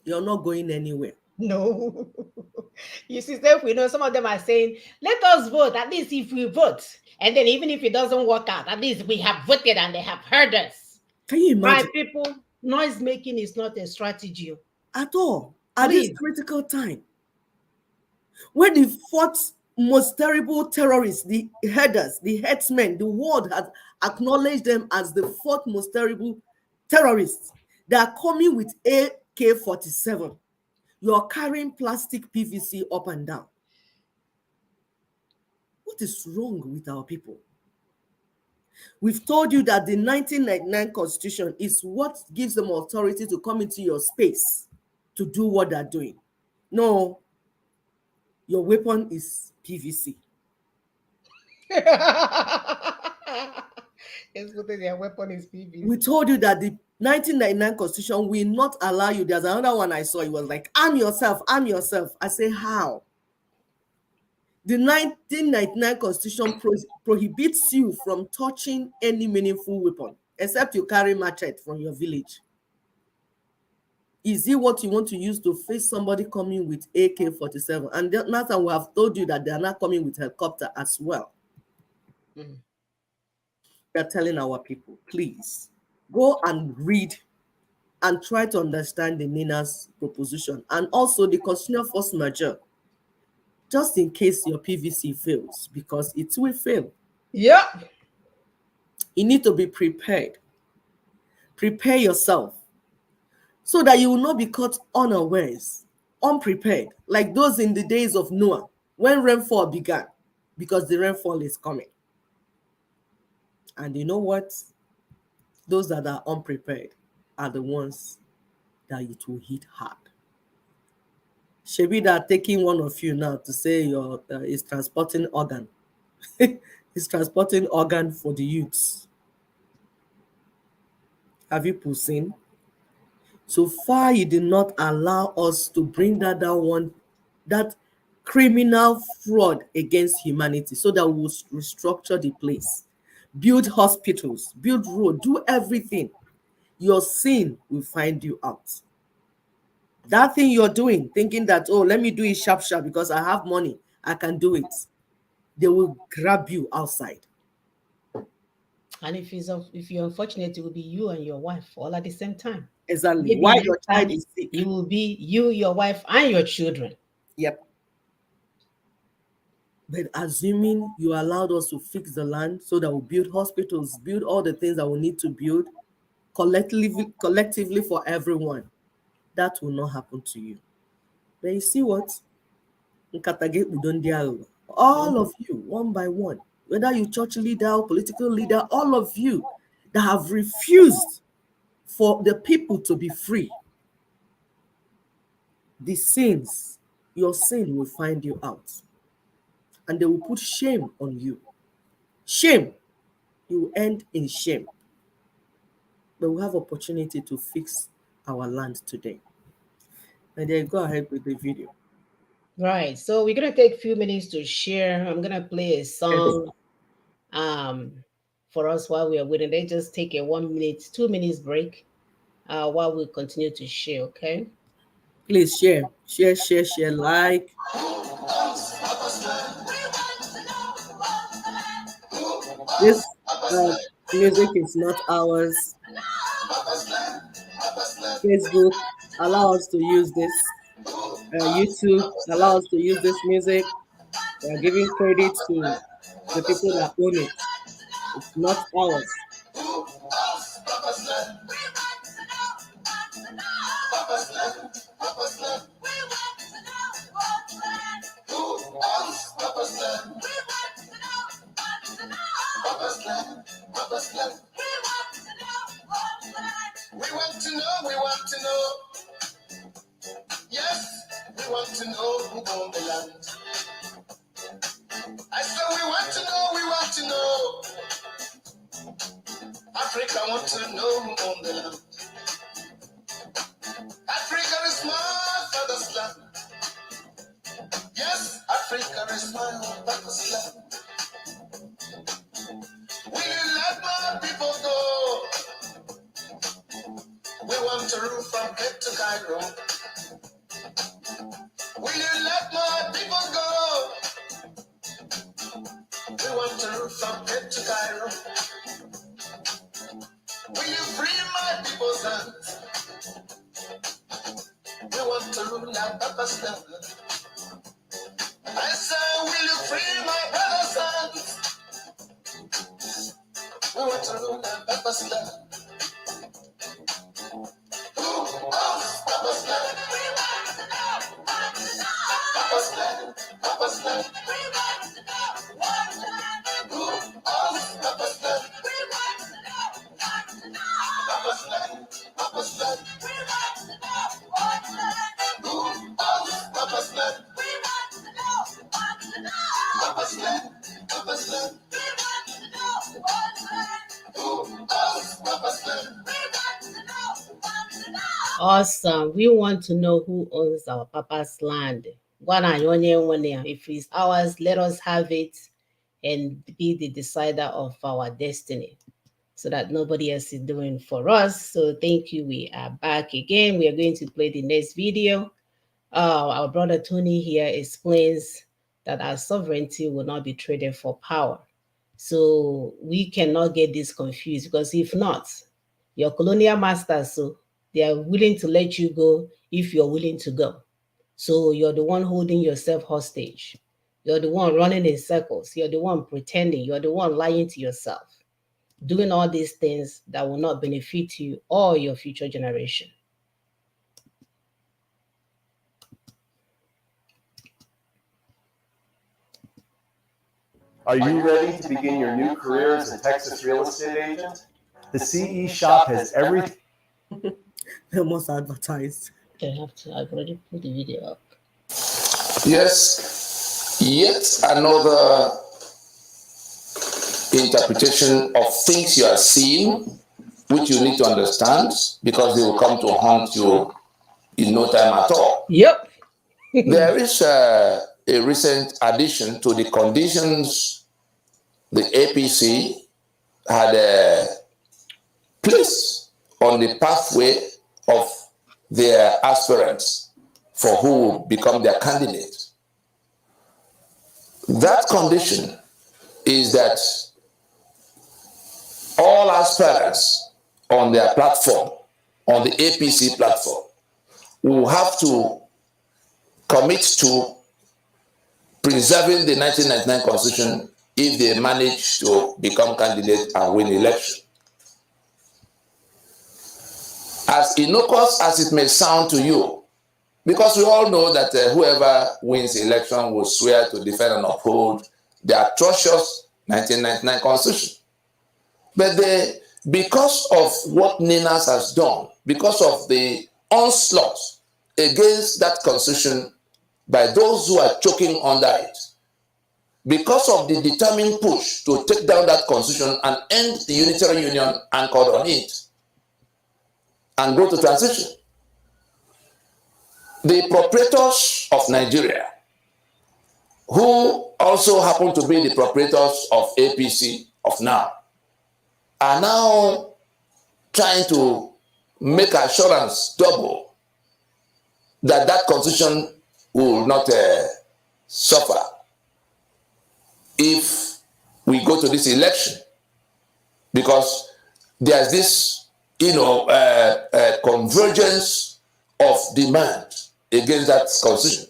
You're not going anywhere. No. You see, if we know some of them are saying, let us vote. At least if we vote, and then even if it doesn't work out, at least we have voted and they have heard us. Can you imagine? My people, noise making is not a strategy at all at this critical time. When the 4th most terrible terrorists, the headers, the headsmen, the world has acknowledged them as the 4th most terrible terrorists. They are coming with AK-47. You're carrying plastic PVC up and down. What is wrong with our people? We've told you that the 1999 Constitution is what gives them authority to come into your space to do what they're doing. No, your weapon is PVC. Their weapon is PVC. We told you that the 1999 Constitution will not allow you. There's another one I saw. It was like, arm yourself, arm yourself. I say, how? The 1999 Constitution prohibits you from touching any meaningful weapon, except you carry machete from your village. Is it what you want to use to face somebody coming with AK-47? And now that we have told you that they are not coming with helicopter as well. We are telling our people, please, go and read and try to understand the Nina's proposition and also the constitutional force majeure, just in case your PVC fails, because it will fail. Yeah. You need to be prepared. Prepare yourself so that you will not be caught unawares, unprepared, like those in the days of Noah, when rainfall began, because the rainfall is coming. And you know what? Those that are unprepared are the ones that it will hit hard. Shebi that taking one of you now to say your is transporting organ. It's transporting organ for the youths. Have you seen? So far, you did not allow us to bring that down that criminal fraud against humanity, so that we will restructure the place, build hospitals, build road, do everything. Your sin will find you out. That thing you're doing, thinking that, oh, let me do it sharp because I have money, I can do it. They will grab you outside. And if you're unfortunate, it will be you and your wife all at the same time. Exactly. Maybe why your child is sick. It will be you, your wife, and your children. Yep. But assuming you allowed us to fix the land so that we'll build hospitals, build all the things that we need to build collectively for everyone, that will not happen to you. But you see what? All of you, one by one, whether you church leader or political leader, all of you that have refused for the people to be free, the sins, your sin will find you out. And they will put shame on you. Shame. You will end in shame. But we have opportunity to fix our land today. And then go ahead with the video. Right. So we're going to take a few minutes to share. I'm going to play a song for us while we are waiting. They just take a 1 minute, 2 minutes break while we continue to share, okay? Please share, like. This Music is not ours. Facebook allow us to use this. YouTube allow us to use this music. We are giving credit to the people that own it. It's not ours. We want to know. Yes, we want to know who owned the land. I said we want to know. Africa wants to know who owned the land. Africa is my father's land. Yes, Africa is my father's land. Will you let my people go? We want to rule from Cape to Cairo. Will you let my people go? We want to rule from Cape to Cairo. Will you free my people's hands? We want to rule our papa's land. I say, will you free my brother's hands? We want to rule our papa's land. Who owns papa's land? Papa's land, papa's land. Who owns papa's land? Papa's land, papa's land. Who owns papa's land? Papa's land, papa's land. Who owns papa's land? Awesome. We want to know who owns our papa's land. If it's ours, let us have it and be the decider of our destiny so that nobody else is doing for us. So thank you. We are back again. We are going to play the next video. Our brother Tony here explains that our sovereignty will not be traded for power. So we cannot get this confused, because if not, your colonial masters, so they are willing to let you go if you're willing to go. So you're the one holding yourself hostage. You're the one running in circles. You're the one pretending. You're the one lying to yourself, doing all these things that will not benefit you or your future generation. Are you ready to begin your new career as a Texas real estate agent? The CE Shop has everything. They must advertise. They have to. I've already put the video up. Yes, yet another interpretation of things you are seeing, which you need to understand, because they will come to haunt you in no time at all. Yep. There is a recent addition to the conditions the APC had placed on the pathway of their aspirants for who will become their candidate. That condition is that all aspirants on their platform, on the APC platform, will have to commit to preserving the 1999 Constitution if they manage to become candidate and win election. As innocuous as it may sound to you, because we all know that whoever wins the election will swear to defend and uphold the atrocious 1999 Constitution. But because of what Ninas has done, because of the onslaught against that Constitution by those who are choking under it, because of the determined push to take down that Constitution and end the unitary union anchored on it and go to transition, the proprietors of Nigeria, who also happen to be the proprietors of APC of now, are now trying to make assurance double that that Constitution will not suffer if we go to this election. because there's this, convergence of demand against that constitution.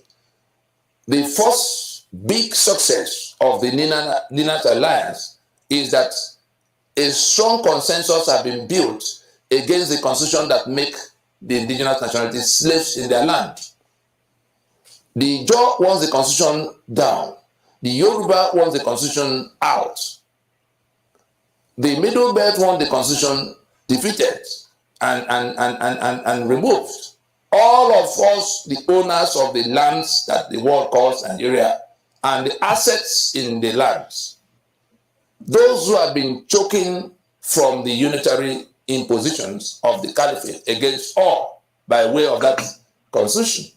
The first big success of the Ninant Alliance is that a strong consensus has been built against the constitution that make the indigenous nationalities slaves in their land. The Jaw wants the constitution down. The Yoruba wants the constitution out. The Middle Belt wants the constitution defeated and removed. All of us, the owners of the lands that the world calls Nigeria, and the assets in the lands, those who have been choking from the unitary impositions of the caliphate against all by way of that constitution,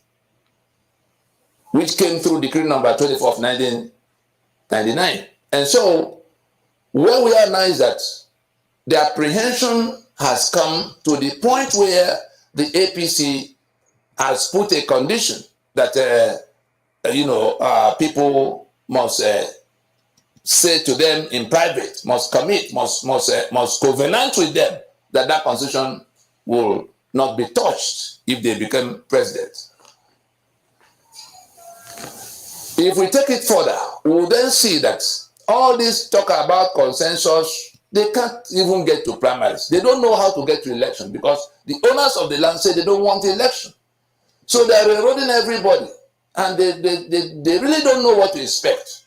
which came through Decree number 24 of 1999. And so, where we are now is that the apprehension has come to the point where the APC has put a condition that, people must say to them in private, must commit, must covenant with them that that constitution will not be touched if they become president. If we take it further, we will then see that all this talk about consensus, they can't even get to primaries. They don't know how to get to election because the owners of the land say they don't want election. So they're eroding everybody, and they really don't know what to expect.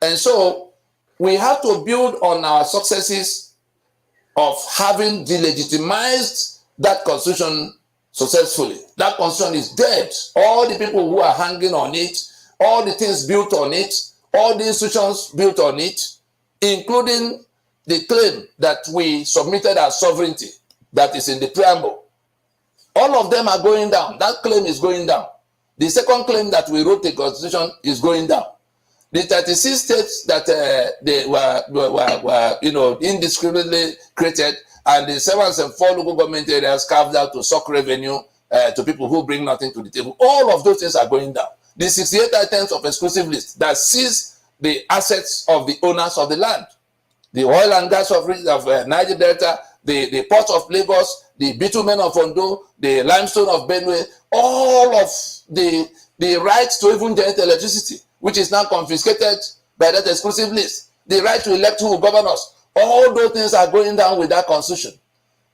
And so we have to build on our successes of having delegitimized that constitution successfully. That constitution is dead. All the people who are hanging on it, all the things built on it, all the institutions built on it, including the claim that we submitted as sovereignty that is in the preamble, all of them are going down. That claim is going down. The second claim that we wrote the constitution is going down. The 36 states that they were indiscriminately created, and the 704 local government areas carved out to suck revenue to people who bring nothing to the table. All of those things are going down. The 68 items of exclusive list that seize the assets of the owners of the land, the oil and gas of Niger Delta, the port of Lagos, the bitumen of Ondo, the limestone of Benue, all of the rights to even generate electricity, which is now confiscated by that exclusive list, the right to elect who will govern us, all those things are going down with that constitution.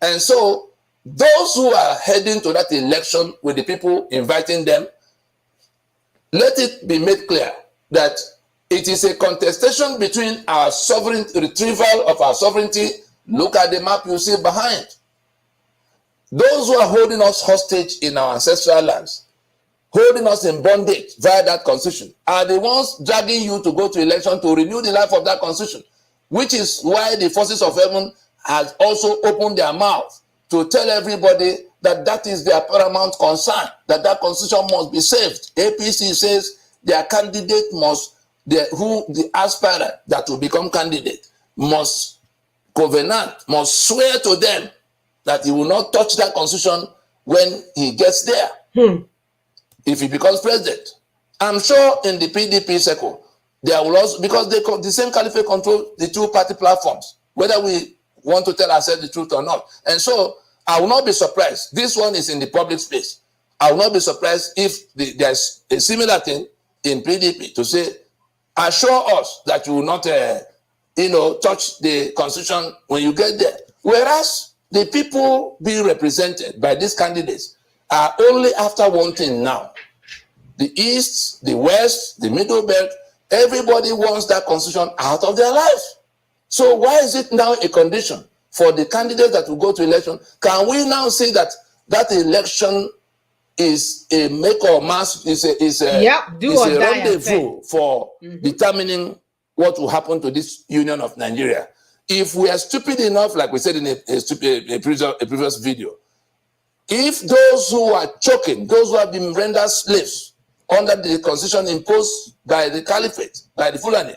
And so those who are heading to that election with the people inviting them, let it be made clear that it is a contestation between our sovereign retrieval of our sovereignty. Look at the map you see behind. Those who are holding us hostage in our ancestral lands, holding us in bondage via that constitution, are the ones dragging you to go to election to renew the life of that constitution, which is why the forces of heaven has also opened their mouth to tell everybody that that is their paramount concern, that that constitution must be saved. APC says their candidate must, the aspirant that will become candidate must covenant, must swear to them that he will not touch that constitution when he gets there. If he becomes president. I'm sure in the PDP circle, there will also, because the same caliphate control the two-party platforms, whether we want to tell ourselves the truth or not. And so I will not be surprised. This one is in the public space. I will not be surprised if there's a similar thing in PDP to say, assure us that you will not touch the constitution when you get there. Whereas the people being represented by these candidates are only after one thing now. The East, the West, the Middle Belt, everybody wants that constitution out of their lives. So why is it now a condition for the candidates that will go to election? Can we now say that that election is a make or mass, is a rendezvous for determining what will happen to this union of Nigeria? If we are stupid enough, like we said in a previous video, if those who are choking, those who have been rendered slaves under the constitution imposed by the caliphate, by the Fulani,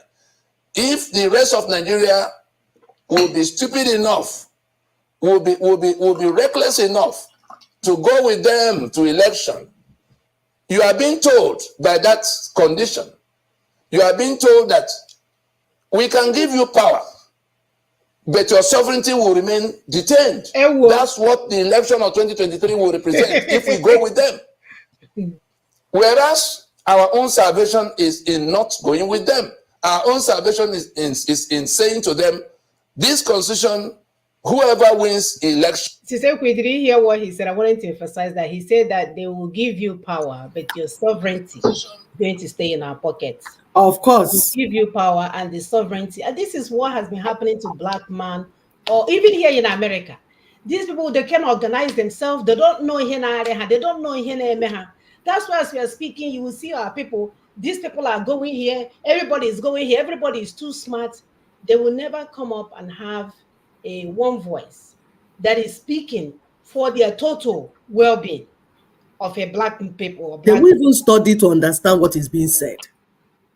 if the rest of Nigeria will be stupid enough, will be reckless enough to go with them to election, you are being told by that condition, you are being told that we can give you power, but your sovereignty will remain detained. That's what the election of 2023 will represent if we go with them. Whereas our own salvation is in not going with them. Our own salvation is in saying to them, this constitution, whoever wins election. Sister, did you hear what he said? I wanted to emphasize that he said that they will give you power, but your sovereignty is going to stay in our pockets. Of course. We'll give you power and the sovereignty. And this is what has been happening to black man, or even here in America. These people, they can organize themselves. They don't know here. They don't know here. That's why as we are speaking, you will see our people. These people are going here. Everybody is going here. Everybody is too smart. They will never come up and have a one voice that is speaking for their total well-being of a black people. They will even study to understand what is being said.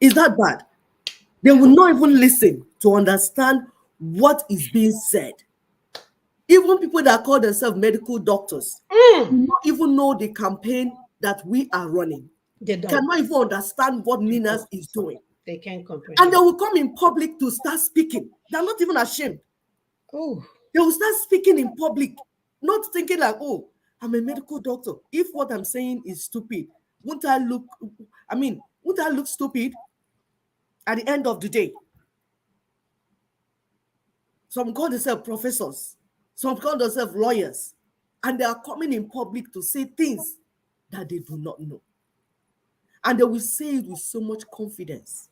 Is that bad? They will not even listen to understand what is being said. Even people that call themselves medical doctors do not even know the campaign that we are running. They don't. Cannot even understand what Ninas is doing. They can't comprehend. And they will come in public to start speaking. They're not even ashamed. Oh. They will start speaking in public, not thinking like, oh, I'm a medical doctor. If what I'm saying is stupid, won't I look stupid at the end of the day? Some call themselves professors. Some call themselves lawyers. And they are coming in public to say things that they do not know. And they will say it with so much confidence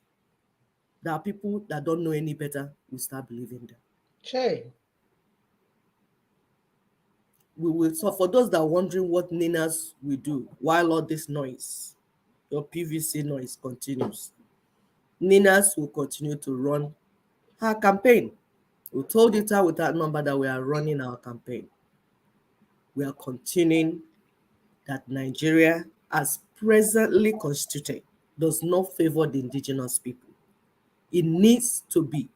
that people that don't know any better will start believing them. Sure. So for those that are wondering what Ninas will do while all this noise, your PVC noise continues, Ninas will continue to run her campaign. We told you with that number that we are running our campaign. We are continuing that Nigeria, as presently constituted, does not favor the indigenous people. It needs to be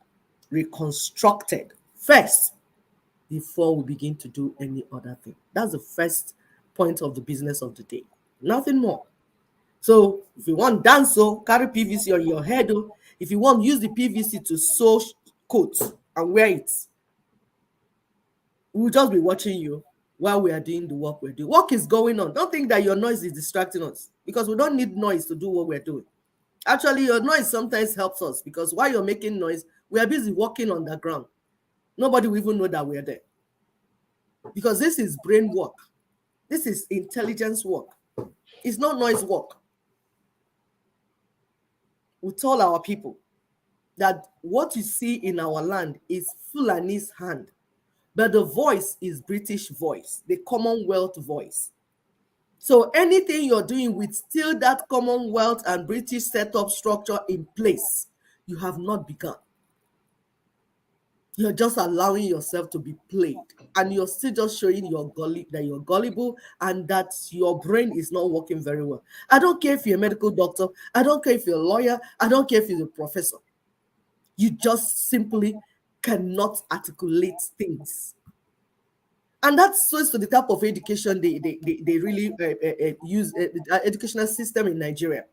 reconstructed first before we begin to do any other thing. That's the first point of the business of the day. Nothing more. So if you want dance, carry PVC on your head. If you want, use the PVC to sew coats and wear it. We'll just be watching you while we are doing the work we're doing. Work is going on. Don't think that your noise is distracting us, because we don't need noise to do what we're doing. Actually, your noise sometimes helps us, because while you're making noise, we are busy walking on the ground. Nobody will even know that we're there. Because this is brain work. This is intelligence work. It's not noise work. We told our people that what you see in our land is Fulani's hand, but the voice is British voice, the Commonwealth voice. So anything you're doing with still that Commonwealth and British setup structure in place, you have not begun. You're just allowing yourself to be played, and you're still just showing that you're gullible and that your brain is not working very well. I don't care if you're a medical doctor. I don't care if you're a lawyer. I don't care if you're a professor. You just simply cannot articulate things. And that's so to the type of education they really use, educational system in Nigeria,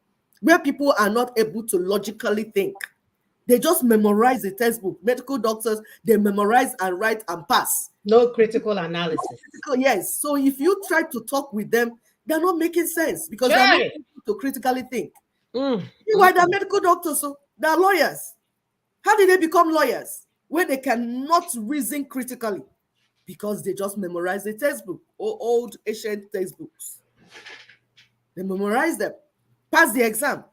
where people are not able to logically think. They just memorize the textbook. Medical doctors, they memorize and write and pass. No critical analysis. Yes. So if you try to talk with them, they're not making sense, because they're not able to critically think. Why they're medical doctors, so they're lawyers. How did they become lawyers when they cannot reason critically? Because they just memorize the textbook or old ancient textbooks. They memorize them, pass the exam.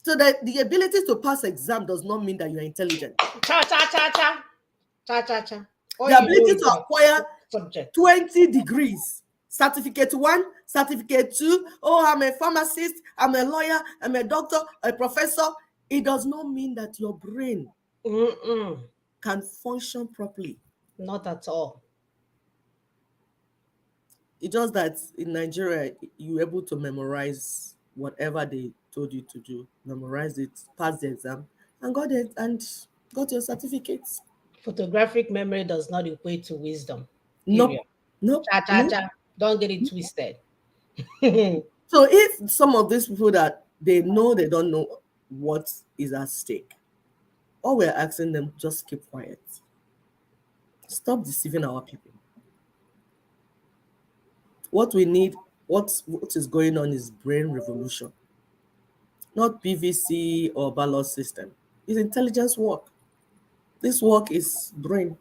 So that the ability to pass exam does not mean that you're intelligent. Cha. The ability to acquire 20 degrees, certificate 1, certificate 2, I'm a pharmacist, I'm a lawyer, I'm a doctor, a professor, it does not mean that your brain can function properly. Not at all. It's just that in Nigeria, you're able to memorize whatever they told you to do, memorize it, pass the exam, and got your certificates. Photographic memory does not equate to wisdom. No. Cha. Don't get it twisted. So if some of these people that they don't know what is at stake, all we're asking them, just keep quiet. Stop deceiving our people. What we need, what is going on is brain revolution, not PVC or ballot system. It's intelligence work. This work is brain.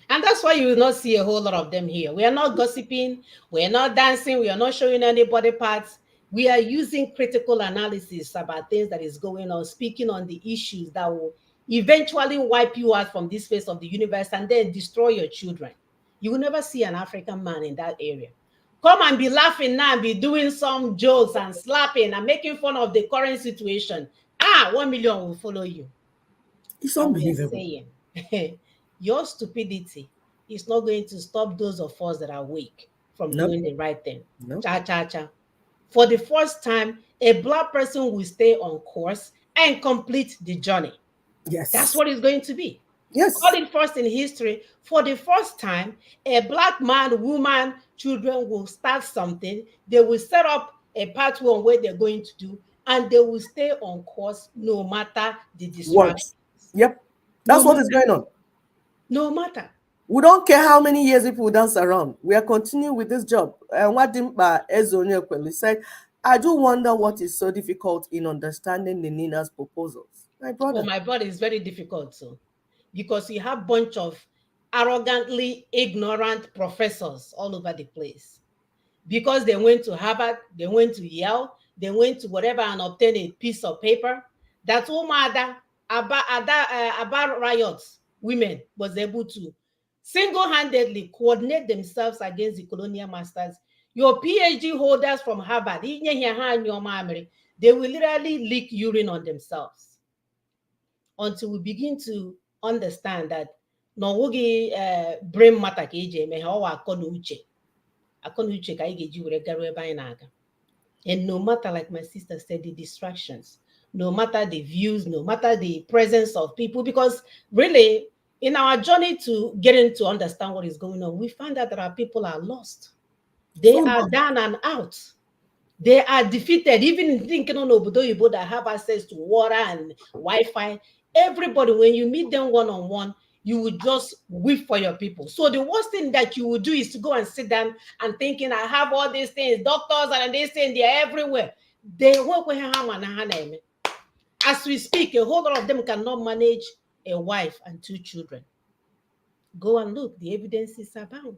And that's why you will not see a whole lot of them here. We are not gossiping, we are not dancing, we are not showing anybody parts. We are using critical analysis about things that is going on, speaking on the issues that will eventually wipe you out from this face of the universe and then destroy your children. You will never see an African man in that area. Come and be laughing now and be doing some jokes and slapping and making fun of the current situation. 1 million will follow you. It's And we are unbelievable. saying, your stupidity is not going to stop those of us that are weak from Nope. doing the right thing. Nope. Cha cha cha. For the first time, a black person will stay on course and complete the journey. Yes. That's what it's going to be. Yes. Call it first in history. For the first time, a black man, woman, children will start something. They will set up a pathway on where they're going to do, and they will stay on course no matter the distraction. Yep. That's what is going on. No matter. We don't care how many years people will dance around. We are continuing with this job. And what Dimba Ezonyekweli said, I do wonder what is so difficult in understanding the Nina's proposals. My brother. Oh, my brother, is very difficult so, because you have a bunch of arrogantly ignorant professors all over the place. Because they went to Harvard, they went to Yale, they went to whatever and obtained a piece of paper. That Umada about riots, women was able to single-handedly coordinate themselves against the colonial masters. Your PhD holders from Harvard, they will literally leak urine on themselves until we begin to understand that no brain matter ka eji eme ha ọwa akọ na uche ka anyị ga-eji were garuo ebe anyị na-aga. And no matter, like my sister said, the distractions, no matter the views, no matter the presence of people, because really in our journey to getting to understand what is going on, we find out that our people are lost. They are down and out. They are defeated. Even thinking on Obodo Yibo that have access to water and Wi-Fi, everybody, when you meet them one-on-one, you would just weep for your people. So the worst thing that you would do is to go and sit down and thinking, I have all these things, doctors and they say they're everywhere. They work with him. As we speak, a whole lot of them cannot manage a wife and 2 children. Go and look, the evidences abound.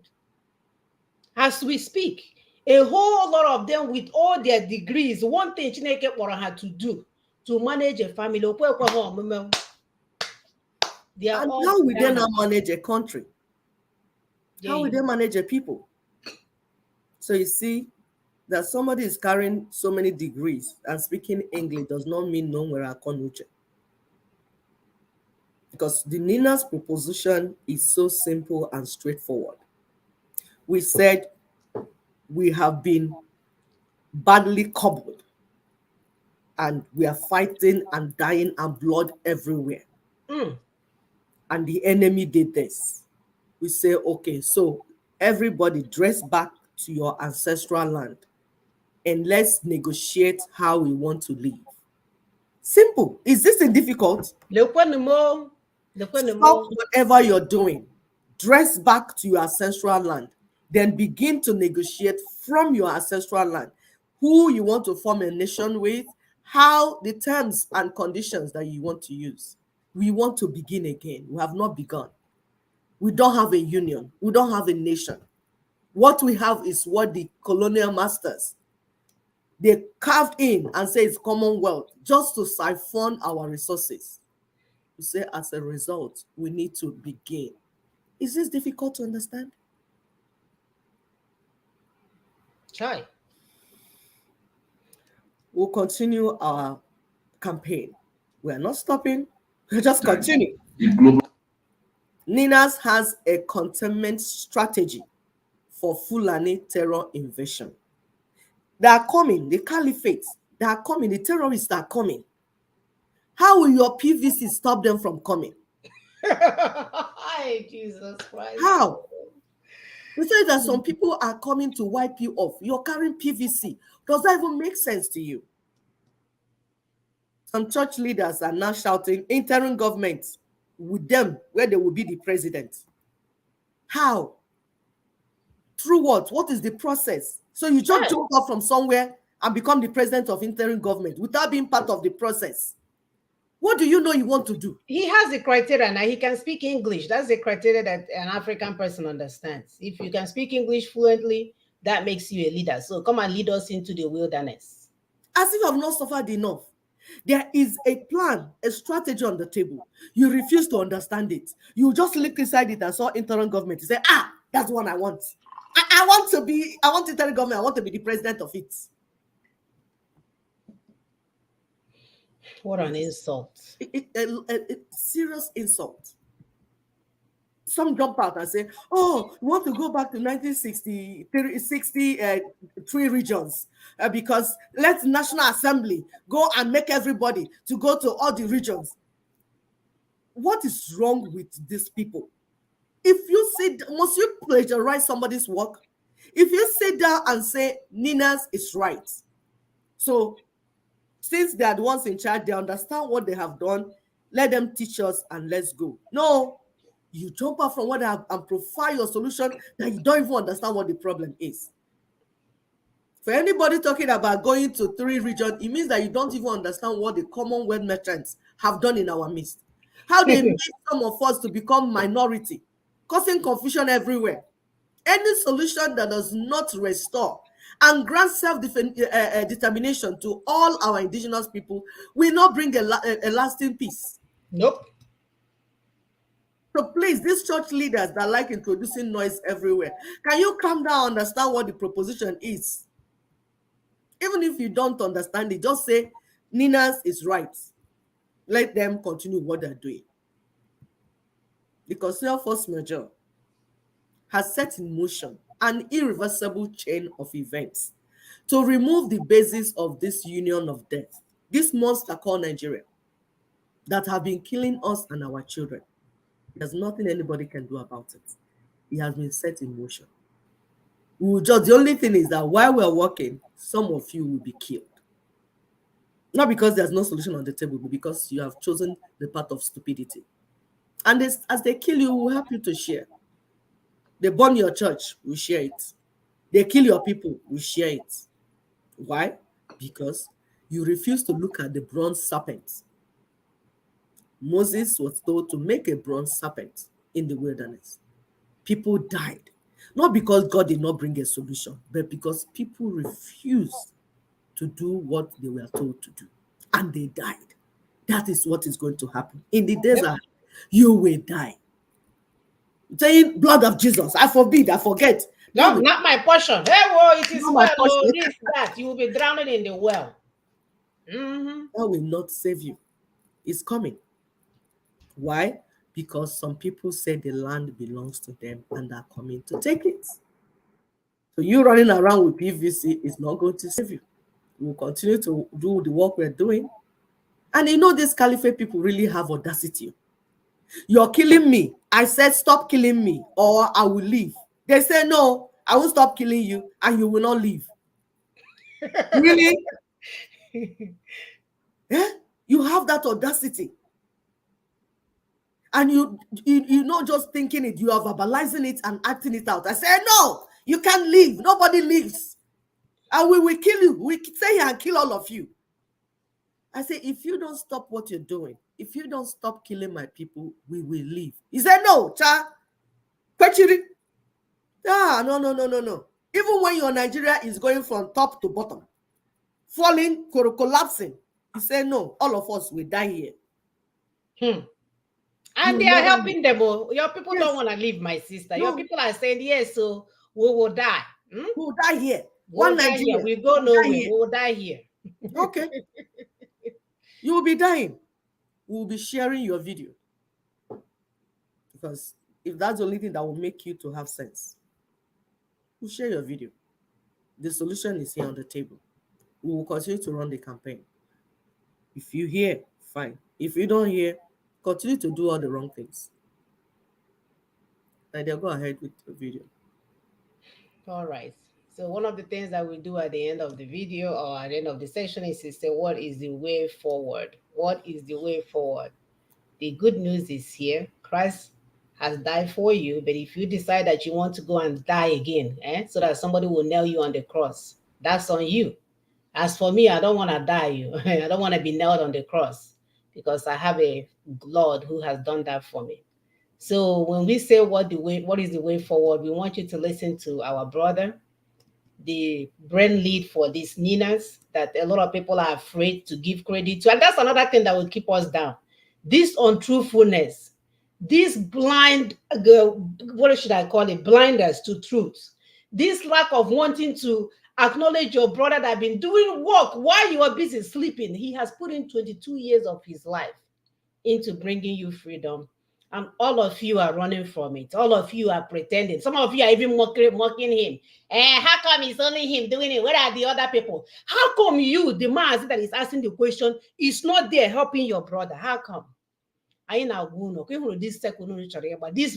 As we speak, a whole lot of them with all their degrees, one thing Chineke had to do to manage a family. They are And all how will they now manage a country? Yeah. How will they manage a people? So you see that somebody is carrying so many degrees and speaking English does not mean no where akonuche. Because the Nina's proposition is so simple and straightforward. We said we have been badly cobbled and we are fighting and dying and blood everywhere. And the enemy did this. We say, okay, so everybody dress back to your ancestral land and let's negotiate how we want to live. Simple. Is this difficult? Stop whatever you're doing. Dress back to your ancestral land. Then begin to negotiate from your ancestral land who you want to form a nation with, how the terms and conditions that you want to use. We want to begin again. We have not begun. We don't have a union. We don't have a nation. What we have is what the colonial masters, they carved in and say it's Commonwealth just to siphon our resources. We say as a result, we need to begin. Is this difficult to understand? Try. We'll continue our campaign. We're not stopping. We'll just continue. Ninas has a containment strategy for Fulani terror invasion. They are coming, the caliphates, they are coming, the terrorists are coming. How will your PVC stop them from coming? Hi, Jesus Christ. How? We say that some people are coming to wipe you off. You're carrying PVC. Does that even make sense to you? Some church leaders are now shouting interim government with them where they will be the president. How? Through what? What is the process? So you just jump off from somewhere and become the president of interim government without being part of the process. What do you know you want to do? He has the criteria now. He can speak English. That's the criteria that an African person understands. If you can speak English fluently, that makes you a leader. So come and lead us into the wilderness. As if I've not suffered enough. There is a plan, a strategy on the table. You refuse to understand it. You just look inside it and saw interim government. You say, that's what I want. I want interim government. I want to be the president of it. What an insult. A serious insult. Some jump out and say, oh, we want to go back to 1963 regions because let National Assembly go and make everybody to go to all the regions. What is wrong with these people? If you say, must you plagiarize somebody's work? If you sit down and say, Nina's is right. So since they are the ones in charge, they understand what they have done, let them teach us and let's go. No. You jump out from what they have and profile your solution that you don't even understand what the problem is. For anybody talking about going to 3 regions, it means that you don't even understand what the Commonwealth merchants have done in our midst. How they made some of us to become minority, causing confusion everywhere. Any solution that does not restore and grant self-determination to all our indigenous people will not bring a lasting peace. Nope. So please, these church leaders that like introducing noise everywhere, can you calm down and understand what the proposition is? Even if you don't understand it, just say, Nina's is right. Let them continue what they're doing. The constitutional force majeure has set in motion an irreversible chain of events to remove the basis of this union of death, this monster called Nigeria, that have been killing us and our children. There's nothing anybody can do about it. It has been set in motion. The only thing is that while we're working, some of you will be killed. Not because there's no solution on the table, but because you have chosen the path of stupidity. And as they kill you, we'll help you to share. They burn your church, we share it. They kill your people, we share it. Why? Because you refuse to look at the bronze serpent. Moses was told to make a bronze serpent in the wilderness. People died. Not because God did not bring a solution, but because people refused to do what they were told to do. And they died. That is what is going to happen. In the desert, you will die. Saying blood of Jesus, I forbid, I forget. No, not my portion. Hey, whoa, it is well, oh, this, that. You will be drowning in the well. That will not save you. It's coming. Why? Because some people say the land belongs to them and are coming to take it. So you running around with PVC is not going to save you. We'll continue to do the work we're doing. And you know, these caliphate people really have audacity. You're killing me. I said, stop killing me or I will leave. They say, no, I will stop killing you and you will not leave. Really? Yeah? You have that audacity. And you're not just thinking it, you are verbalizing it and acting it out. I say, no, you can't leave. Nobody leaves. And we will kill you. We stay here and kill all of you. I say, if you don't stop what you're doing, if you don't stop killing my people, we will leave. He said, no, cha. No. Even when your Nigeria is going from top to bottom, falling, collapsing, he said, no, all of us will die here. And they are helping them. Your people don't want to leave, my sister. No. Your people are saying, yes, so we will die. We'll die here. We'll die here. We go nowhere. We will die here. Okay. You will be dying. We will be sharing your video. Because if that's the only thing that will make you to have sense, we'll share your video. The solution is here on the table. We will continue to run the campaign. If you hear, fine. If you don't hear, continue to do all the wrong things. And they'll go ahead with the video. All right. So one of the things that we do at the end of the video or at the end of the session is to say, what is the way forward? What is the way forward? The good news is here. Christ has died for you. But if you decide that you want to go and die again, so that somebody will nail you on the cross, that's on you. As for me, I don't want to die. You, I don't want to be nailed on the cross, because I have a Lord who has done that for me. So when we say what is the way forward, we want you to listen to our brother, the brain lead for these Ninas, that a lot of people are afraid to give credit to. And that's another thing that will keep us down. This untruthfulness, this blind, what should I call it? Blinders to truth. This lack of wanting to acknowledge your brother that has been doing work while you are busy sleeping. He has put in 22 years of his life into bringing you freedom. And all of you are running from it. All of you are pretending. Some of you are even mocking him. How come it's only him doing it? Where are the other people? How come you, the man that is asking the question, is not there helping your brother? How come? These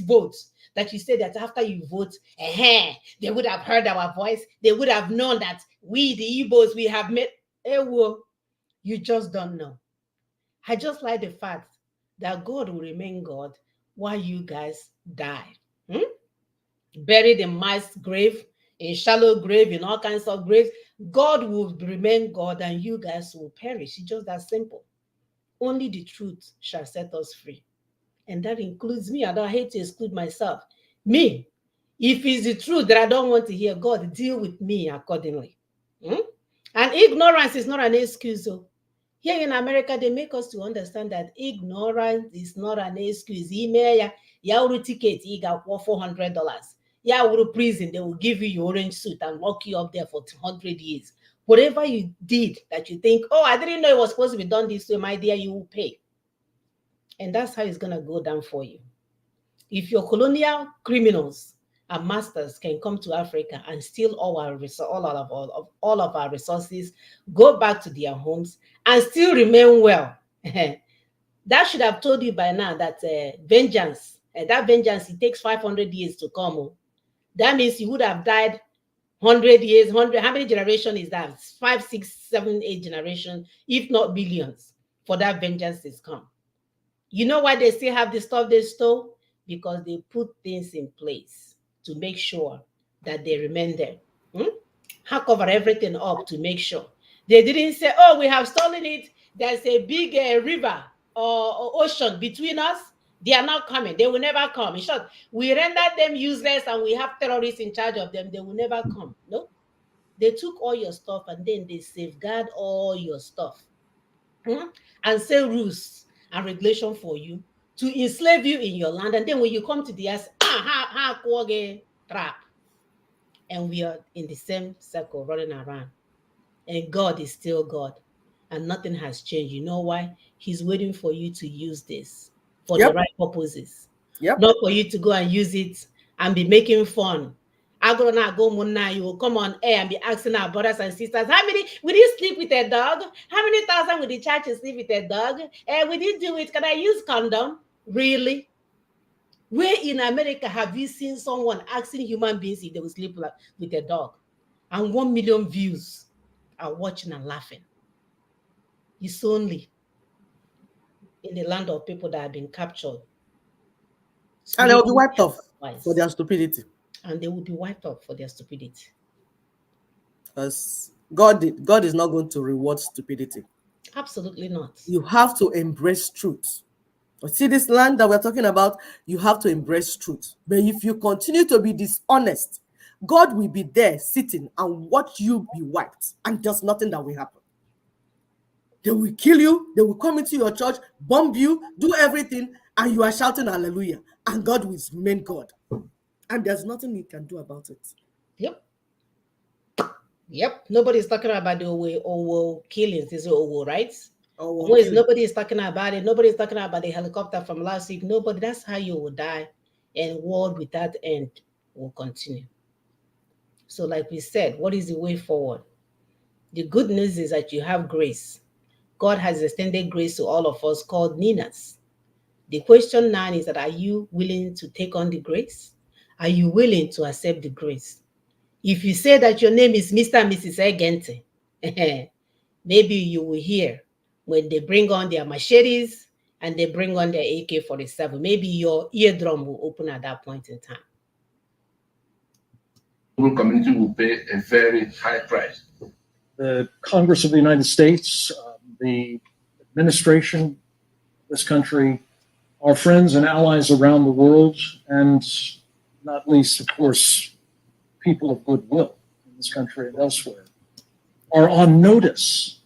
votes that you say that after you vote, they would have heard our voice. They would have known that we, the Igbos, we have met. You just don't know. I just like the fact that God will remain God while you guys die. Buried in mass grave, in shallow grave, in all kinds of graves. God will remain God and you guys will perish. It's just that simple. Only the truth shall set us free. And that includes me. I don't hate to exclude myself. Me, if it's the truth that I don't want to hear, God, deal with me accordingly. And ignorance is not an excuse. Here in America, they make us to understand that ignorance is not an excuse. Ya uru ticket, you got $400. Ya uru prison, they will give you your orange suit and lock you up there for 200 years. Whatever you did that you think, oh, I didn't know it was supposed to be done this way, my dear, you will pay. And that's how it's going to go down for you. If your colonial criminals and masters can come to Africa and steal all of our resources, go back to their homes, and still remain well, that should have told you by now that vengeance, it takes 500 years to come. That means you would have died 100 years, 100, how many generations is that? 5, 6, 7, 8 generations, if not billions, for that vengeance is come. You know why they still have the stuff they stole? Because they put things in place to make sure that they remain there. How cover everything up to make sure. They didn't say, oh, we have stolen it. There's a big river or ocean between us. They are not coming. They will never come. In short, we render them useless and we have terrorists in charge of them. They will never come. No. They took all your stuff and then they safeguard all your stuff and say rules and regulation for you to enslave you in your land. And then when you come to the earth, trap. And we are in the same circle running around. And God is still God. And nothing has changed. You know why? He's waiting for you to use this for the right purposes. Not for you to go and use it and be making fun. You will come on air and be asking our brothers and sisters, how many will you sleep with a dog? How many thousand will the church sleep with a dog? Will you do it? Can I use condom? Really? Where in America have you seen someone asking human beings if they will sleep with a dog? And 1 million views are watching and laughing. It's only in the land of people that have been captured. And they will be wiped off for their stupidity. And they will be wiped off for their stupidity. Because God is not going to reward stupidity. Absolutely not. You have to embrace truth. See this land that we're talking about, you have to embrace truth. But if you continue to be dishonest, God will be there sitting and watch you be wiped. And there's nothing that will happen. They will kill you. They will come into your church, bomb you, do everything, and you are shouting hallelujah. And God will remain God. And there's nothing you can do about it. Yep. Nobody's talking about the Owo killings. This is Owo, right? Nobody is talking about it. Nobody's talking about the helicopter from last week. Nobody. That's how you will die. And world without end will continue. So like we said, what is the way forward? The good news is that you have grace. God has extended grace to all of us called Ninas. The question now is that, are you willing to take on the grace? Are you willing to accept the grace? If you say that your name is Mr. and Mrs. Egente, maybe you will hear when they bring on their machetes and they bring on their AK-47, maybe your eardrum will open at that point in time. The community will pay a very high price. The Congress of the United States, the administration of this country, our friends and allies around the world, and not least, of course, people of goodwill in this country and elsewhere, are on notice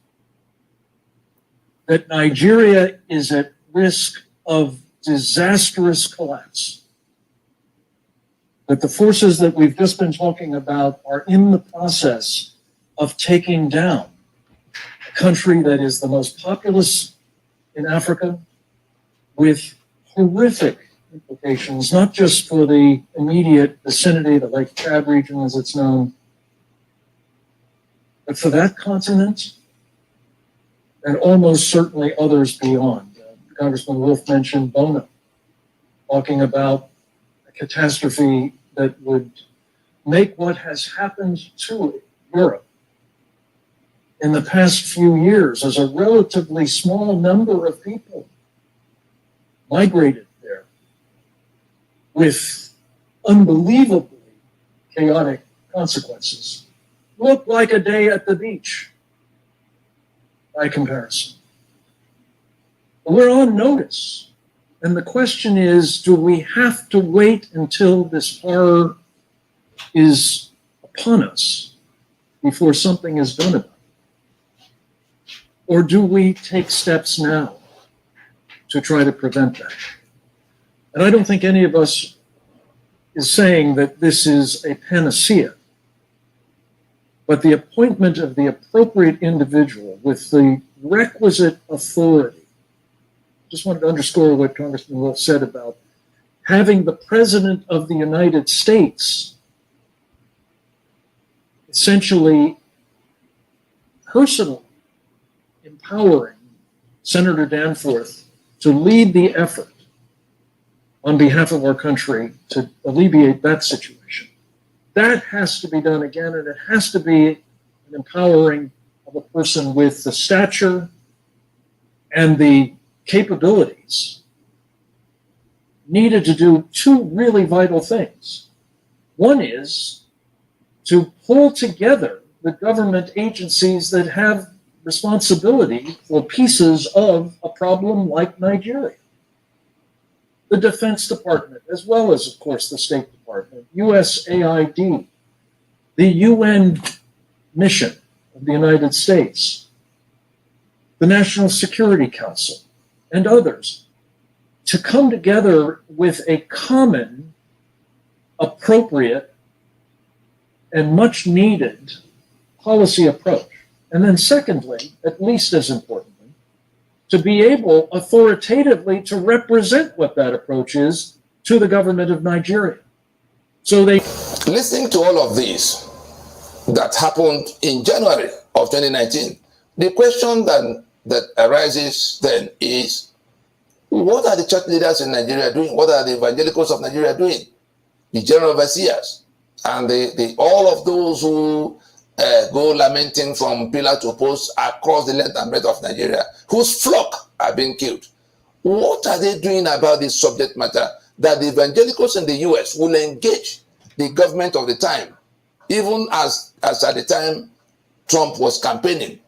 that Nigeria is at risk of disastrous collapse. That the forces that we've just been talking about are in the process of taking down a country that is the most populous in Africa, with horrific implications, not just for the immediate vicinity, the Lake Chad region as it's known, but for that continent and almost certainly others beyond. Congressman Wolf mentioned Bono, talking about a catastrophe that would make what has happened to Europe in the past few years as a relatively small number of people migrated there with unbelievably chaotic consequences. Look like a day at the beach by comparison. We're on notice. And the question is, do we have to wait until this horror is upon us before something is done about it? Or do we take steps now to try to prevent that? And I don't think any of us is saying that this is a panacea, but the appointment of the appropriate individual with the requisite authority. Just wanted to underscore what Congressman Wolf said about having the President of the United States essentially personally empowering Senator Danforth to lead the effort on behalf of our country to alleviate that situation. That has to be done again, and it has to be an empowering of a person with the stature and the capabilities needed to do two really vital things. One is to pull together the government agencies that have responsibility for pieces of a problem like Nigeria. The Defense Department, as well as, of course, the State Department, USAID, the UN mission of the United States, the National Security Council, and others, to come together with a common, appropriate, and much needed policy approach. And then secondly, at least as importantly, to be able authoritatively to represent what that approach is to the government of Nigeria. So they... Listening to all of this that happened in January of 2019, the question that arises then is, what are the church leaders in Nigeria doing? What are the evangelicals of Nigeria doing? The general overseers and all of those who go lamenting from pillar to post across the length and breadth of Nigeria, whose flock are being killed. What are they doing about this subject matter that the evangelicals in the US will engage the government of the time, even as at the time Trump was campaigning?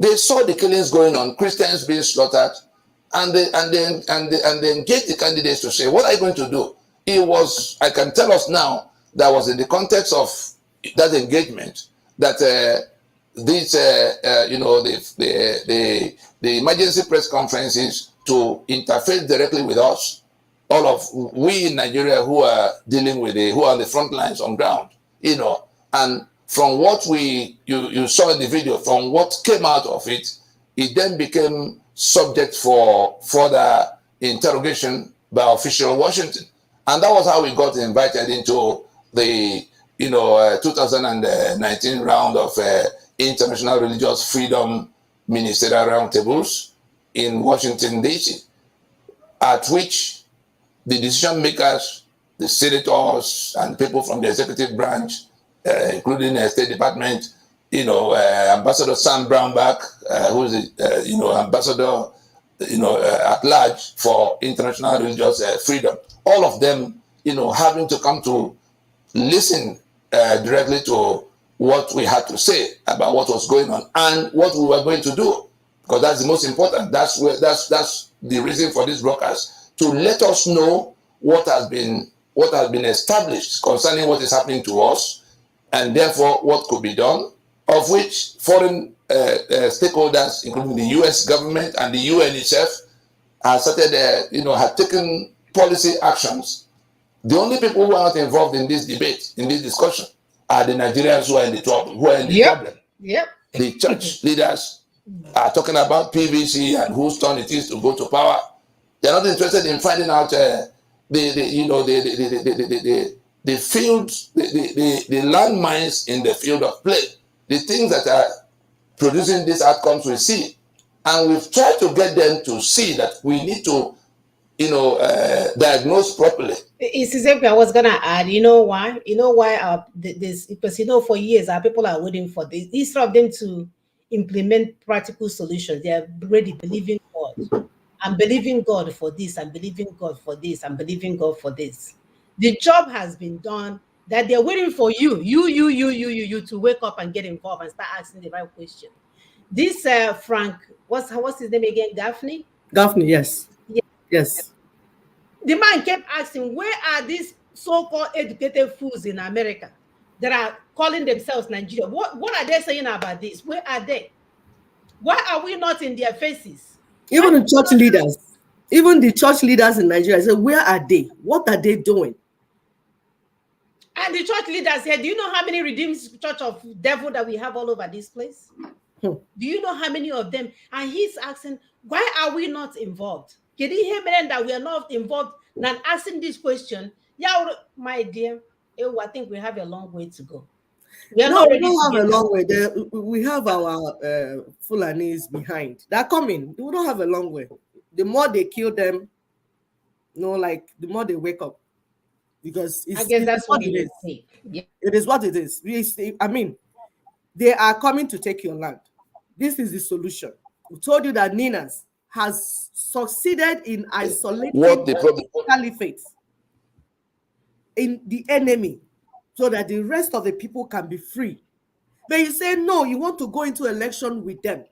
They saw the killings going on, Christians being slaughtered, and they engaged the candidates to say, what are you going to do? It was, I can tell us now, that was in the context of that engagement that the emergency press conferences to interface directly with us, all of we in Nigeria who are dealing with who are on the front lines on ground, and from what you saw in the video, from what came out of it, it then became subject for further interrogation by official Washington. And that was how we got invited into the 2019 round of International Religious Freedom Ministerial Roundtables in Washington, D.C., at which the decision makers, the senators, and people from the executive branch, including the State Department, Ambassador Sam Brownback, who is the ambassador at large for international religious freedom. All of them, having to come to listen directly to what we had to say about what was going on and what we were going to do, because that's the most important. That's the reason for this broadcast, to let us know what has been established concerning what is happening to us, and therefore what could be done, of which foreign stakeholders, including the U.S. government and the UN itself, have started, have taken policy actions. The only people who are not involved in this debate, in this discussion, are the Nigerians who are in the trouble, who are in the problem. Yep. The church leaders are talking about PVC and whose turn it is to go to power. They're not interested in finding out the fields, the landmines in the field of play, the things that are producing these outcomes we see. And we've tried to get them to see that we need to, diagnose properly. It's exactly I was gonna add. You know why? This, because for years our people are waiting for this. Instead of them to implement practical solutions, they are already believing God. I'm believing God for this. I'm believing God for this. I'm believing God for this. The job has been done. That they're waiting for you to wake up and get involved and start asking the right question. This Frank, what's his name again? Gaffney. Gaffney, yes. Yes. The man kept asking, where are these so-called educated fools in America that are calling themselves Nigeria? What are they saying about this? Where are they? Why are we not in their faces? Even the church leaders in Nigeria say, where are they? What are they doing? And the church leaders said, do you know how many redeemed church of devil that we have all over this place? Do you know how many of them? And he's asking, why are we not involved? Can you hear me then that we are not involved and asking this question? Yeah, my dear, I think we have a long way to go. We don't have a long way. We have our Fulanis behind. They're coming. We don't have a long way. The more they kill them, the more they wake up. Because I guess that's what it is. Yeah. It is what it is. I mean, they are coming to take your land. This is the solution. We told you that Ninas has succeeded in isolating the caliphate in the enemy so that the rest of the people can be free. But you say, no, you want to go into election with them.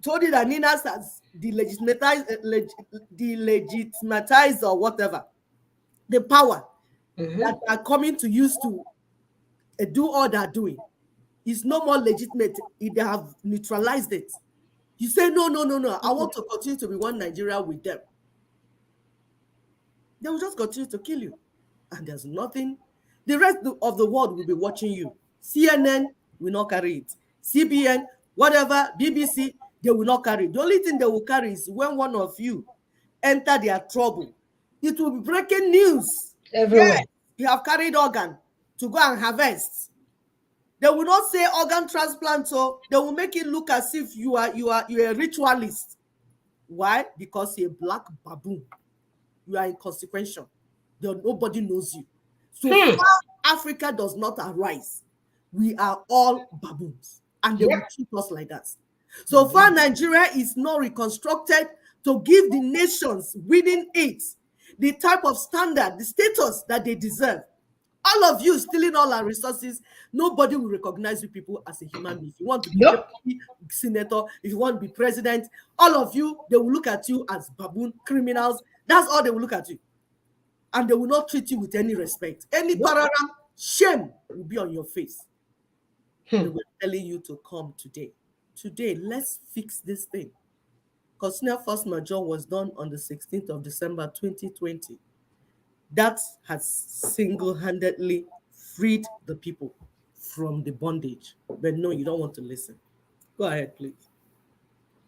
Told you that Ninas has delegitimized or whatever the power that are coming to use to do all they're doing is no more legitimate. They have neutralized it. You say, no, I want to continue to be one Nigeria with them. They will just continue to kill you. And there's nothing. The rest of the world will be watching you. CNN will not carry it. CBN, whatever, BBC, they will not carry it. The only thing they will carry is when one of you enter their trouble. It will be breaking news. Everywhere. Yes, you have carried organ to go and harvest. They will not say organ transplant, so they will make it look as if you're a ritualist. Why? Because you're a black baboon. You are inconsequential. Nobody knows you. So far Africa does not arise, we are all baboons, and they will treat us like that. So far Nigeria is not reconstructed to give the nations within it the type of standard, the status that they deserve. All of you stealing all our resources, nobody will recognize you people as a human being. If you want to be deputy senator, if you want to be president, all of you, they will look at you as baboon criminals. That's all they will look at you. And they will not treat you with any respect. Any pararam, shame will be on your face. We were telling you to come today. Today, let's fix this thing. Constitutional Force Majeure was done on the 16th of December 2020. That has single-handedly freed the people from the bondage. But no, you don't want to listen. Go ahead, please.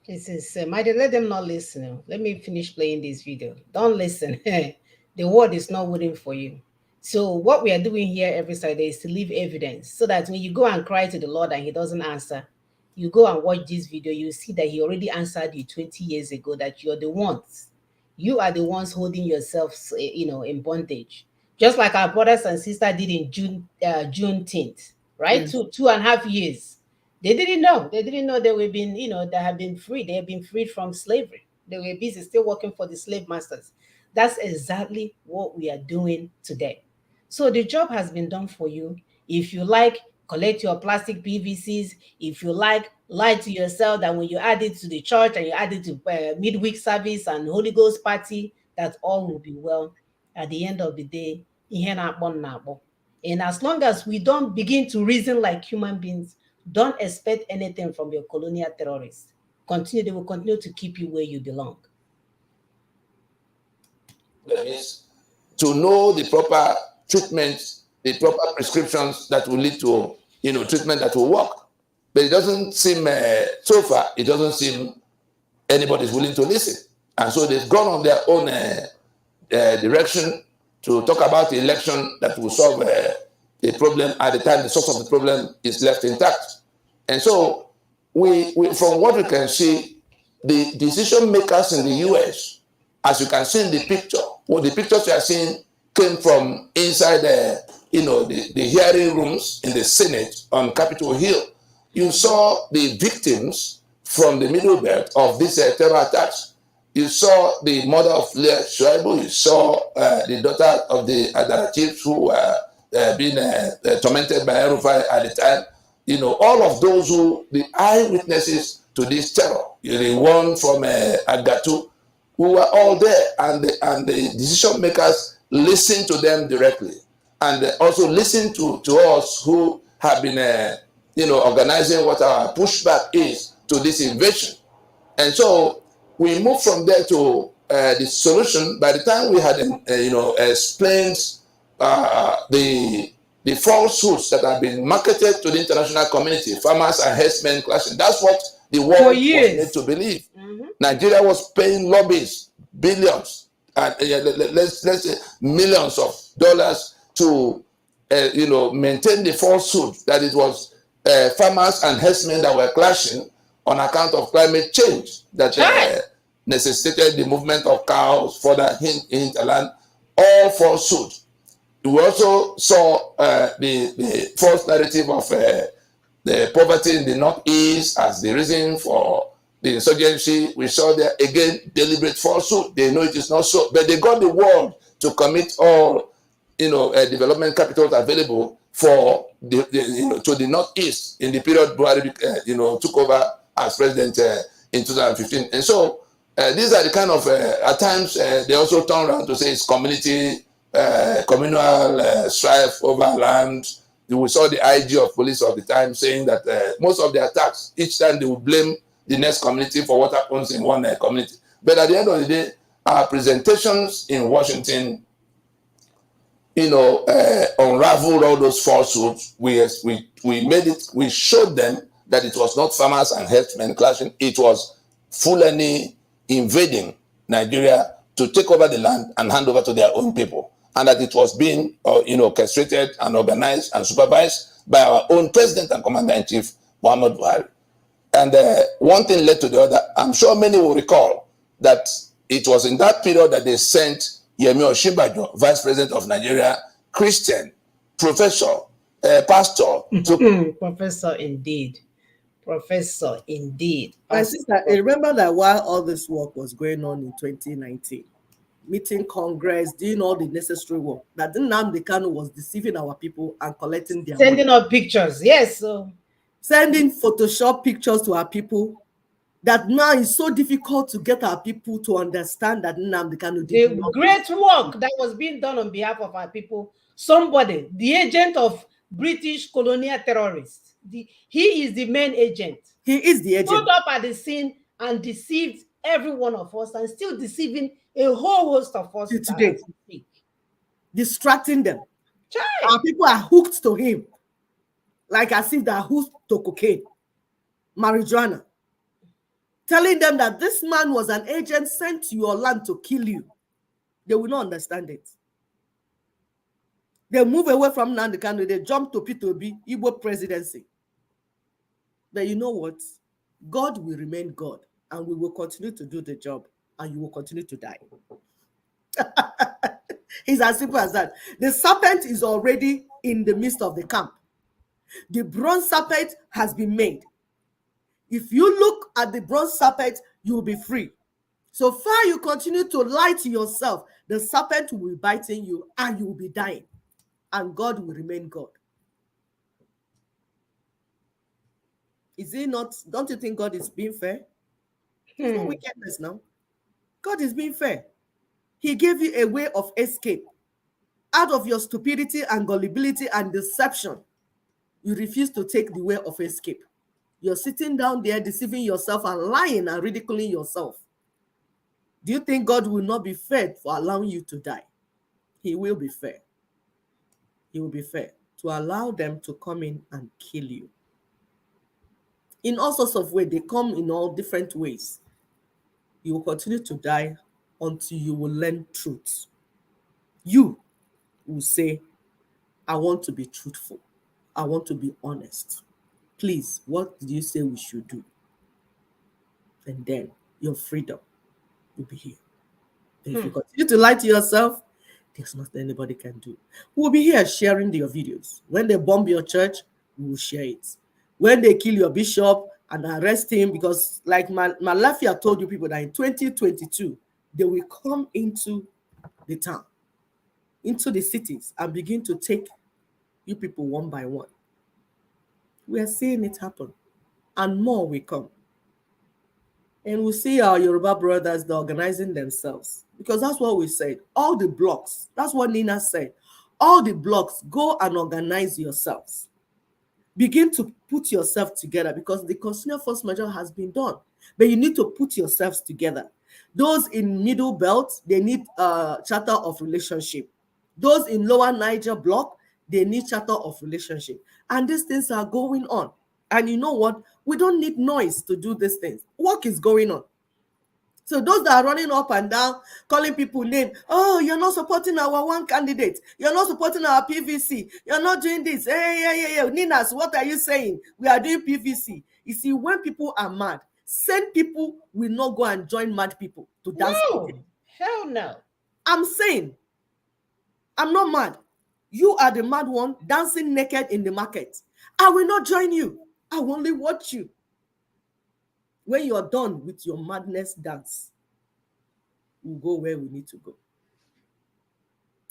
This is Mighty, let them not listen. Let me finish playing this video. Don't listen. The world is not waiting for you. So what we are doing here every Saturday is to leave evidence so that when you go and cry to the Lord and he doesn't answer, you go and watch this video, you see that he already answered you 20 years ago, that you're the ones. You are the ones holding yourselves, in bondage. Just like our brothers and sisters did in Juneteenth, right? 2.5 years. They didn't know. They didn't know they were being, they have been free. They have been freed from slavery. They were busy still working for the slave masters. That's exactly what we are doing today. So the job has been done for you. If you like, collect your plastic PVCs. If you like, lie to yourself that when you add it to the church and you add it to midweek service and Holy Ghost party, that all will be well. At the end of the day, ihe na-akpọ na-akpọ. And as long as we don't begin to reason like human beings, don't expect anything from your colonial terrorists. They will continue to keep you where you belong. To know the proper treatment, the proper prescriptions that will lead to, treatment that will work. But it doesn't seem, so far, it doesn't seem anybody's willing to listen. And so they've gone on their own direction to talk about the election that will solve the problem at the time the source of the problem is left intact. And so we from what we can see, the decision makers in the US, as you can see in the picture, the pictures you are seeing came from inside the hearing rooms in the Senate on Capitol Hill. You saw the victims from the middle belt of this terror attacks. You saw the mother of Leah Shuaibu. You saw the daughter of the Adara chiefs who were being tormented by Erufai at the time. All of those the eyewitnesses to this terror, the one from Agatu, who were all there, and the decision makers listened to them directly, and also listened to us who have been, organizing what our pushback is to this invasion. And so we moved from there to the solution. By the time we had, explained the falsehoods that have been marketed to the international community, farmers and herdsmen clashing. That's what the world was made to believe. Nigeria was paying lobbies billions, and let's say millions of dollars to, maintain the falsehood that it was farmers and herdsmen that were clashing on account of climate change that necessitated the movement of cows further hinterland, all falsehood. We also saw the false narrative of the poverty in the Northeast as the reason for the insurgency. We saw there again deliberate falsehood. They know it is not so, but they got the world to commit all development capitals available for to the Northeast in the period Buhari took over as president in 2015. And so these are the kind of at times they also turn around to say it's communal strife over land. We saw the IG of police of the time saying that most of the attacks, each time they will blame the next community for what happens in one community. But at the end of the day, our presentations in Washington, unraveled all those falsehoods. We made it. We showed them that it was not farmers and herdsmen clashing. It was Fulani invading Nigeria to take over the land and hand over to their own people, and that it was being, orchestrated and organized and supervised by our own president and commander-in-chief, Muhammad Buhari. And one thing led to the other. I'm sure many will recall that it was in that period that they sent Yemi Osinbajo, Vice President of Nigeria, Christian, professor, pastor. Professor indeed. Professor indeed. My sister, I remember that while all this work was going on in 2019, meeting Congress, doing all the necessary work, that Nnamdi Kanu was deceiving our people and collecting their sending money. up pictures, yes. So sending Photoshop pictures to our people, that now is so difficult to get our people to understand that Nnamdi Kanu did the great work that was being done on behalf of our people. Somebody, the agent of British colonial terrorists, he is the main agent. He is the agent. Stood up at the scene and deceived every one of us, and still deceiving a whole host of us today. Distracting them. Our people are hooked to him, like as if they are hooked to cocaine, marijuana. Telling them that this man was an agent sent to your land to kill you. They will not understand it. They move away from Nnamdi Kanu, they jump to P2B, Igbo presidency. But you know what? God will remain God, and we will continue to do the job, and you will continue to die. It's as simple as that. The serpent is already in the midst of the camp. The bronze serpent has been made. If you look at the bronze serpent, you will be free. So far you continue to lie to yourself, the serpent will be biting you and you will be dying. And God will remain God. Is it not? Don't you think God is being fair? It's not wickedness now. God is being fair. He gave you a way of escape out of your stupidity and gullibility and deception. You refuse to take the way of escape. You're sitting down there deceiving yourself and lying and ridiculing yourself. Do you think God will not be fair for allowing you to die? He will be fair. He will be fair to allow them to come in and kill you. In all sorts of ways, they come in all different ways. You will continue to die until you will learn truth. You will say, I want to be truthful. I want to be honest. Please, what do you say we should do? And then your freedom will be here. And if you continue to lie to yourself, there's nothing anybody can do. We'll be here sharing your videos. When they bomb your church, we will share it. When they kill your bishop and arrest him, because like Malafia told you people that in 2022, they will come into the town, into the cities, and begin to take you people one by one. We are seeing it happen, and more will come. And we see our Yoruba brothers, they're organizing themselves, because that's what we said. All the blocks, that's what Nina said. All the blocks, go and organize yourselves. Begin to put yourself together, because the constitutional force majeure has been done. But you need to put yourselves together. Those in Middle Belt, they need a charter of relationship. Those in Lower Niger block, they need charter of relationship. And these things are going on. And you know what? We don't need noise to do these things. Work is going on. So those that are running up and down, calling people name, oh, you're not supporting our one candidate. You're not supporting our PVC. You're not doing this. Hey, Ninas, what are you saying? We are doing PVC. You see, when people are mad, sane people will not go and join mad people to dance. No, hell no. I'm saying, I'm not mad. You are the mad one dancing naked in the market. I will not join you. I will only watch you. When you are done with your madness dance, we'll go where we need to go.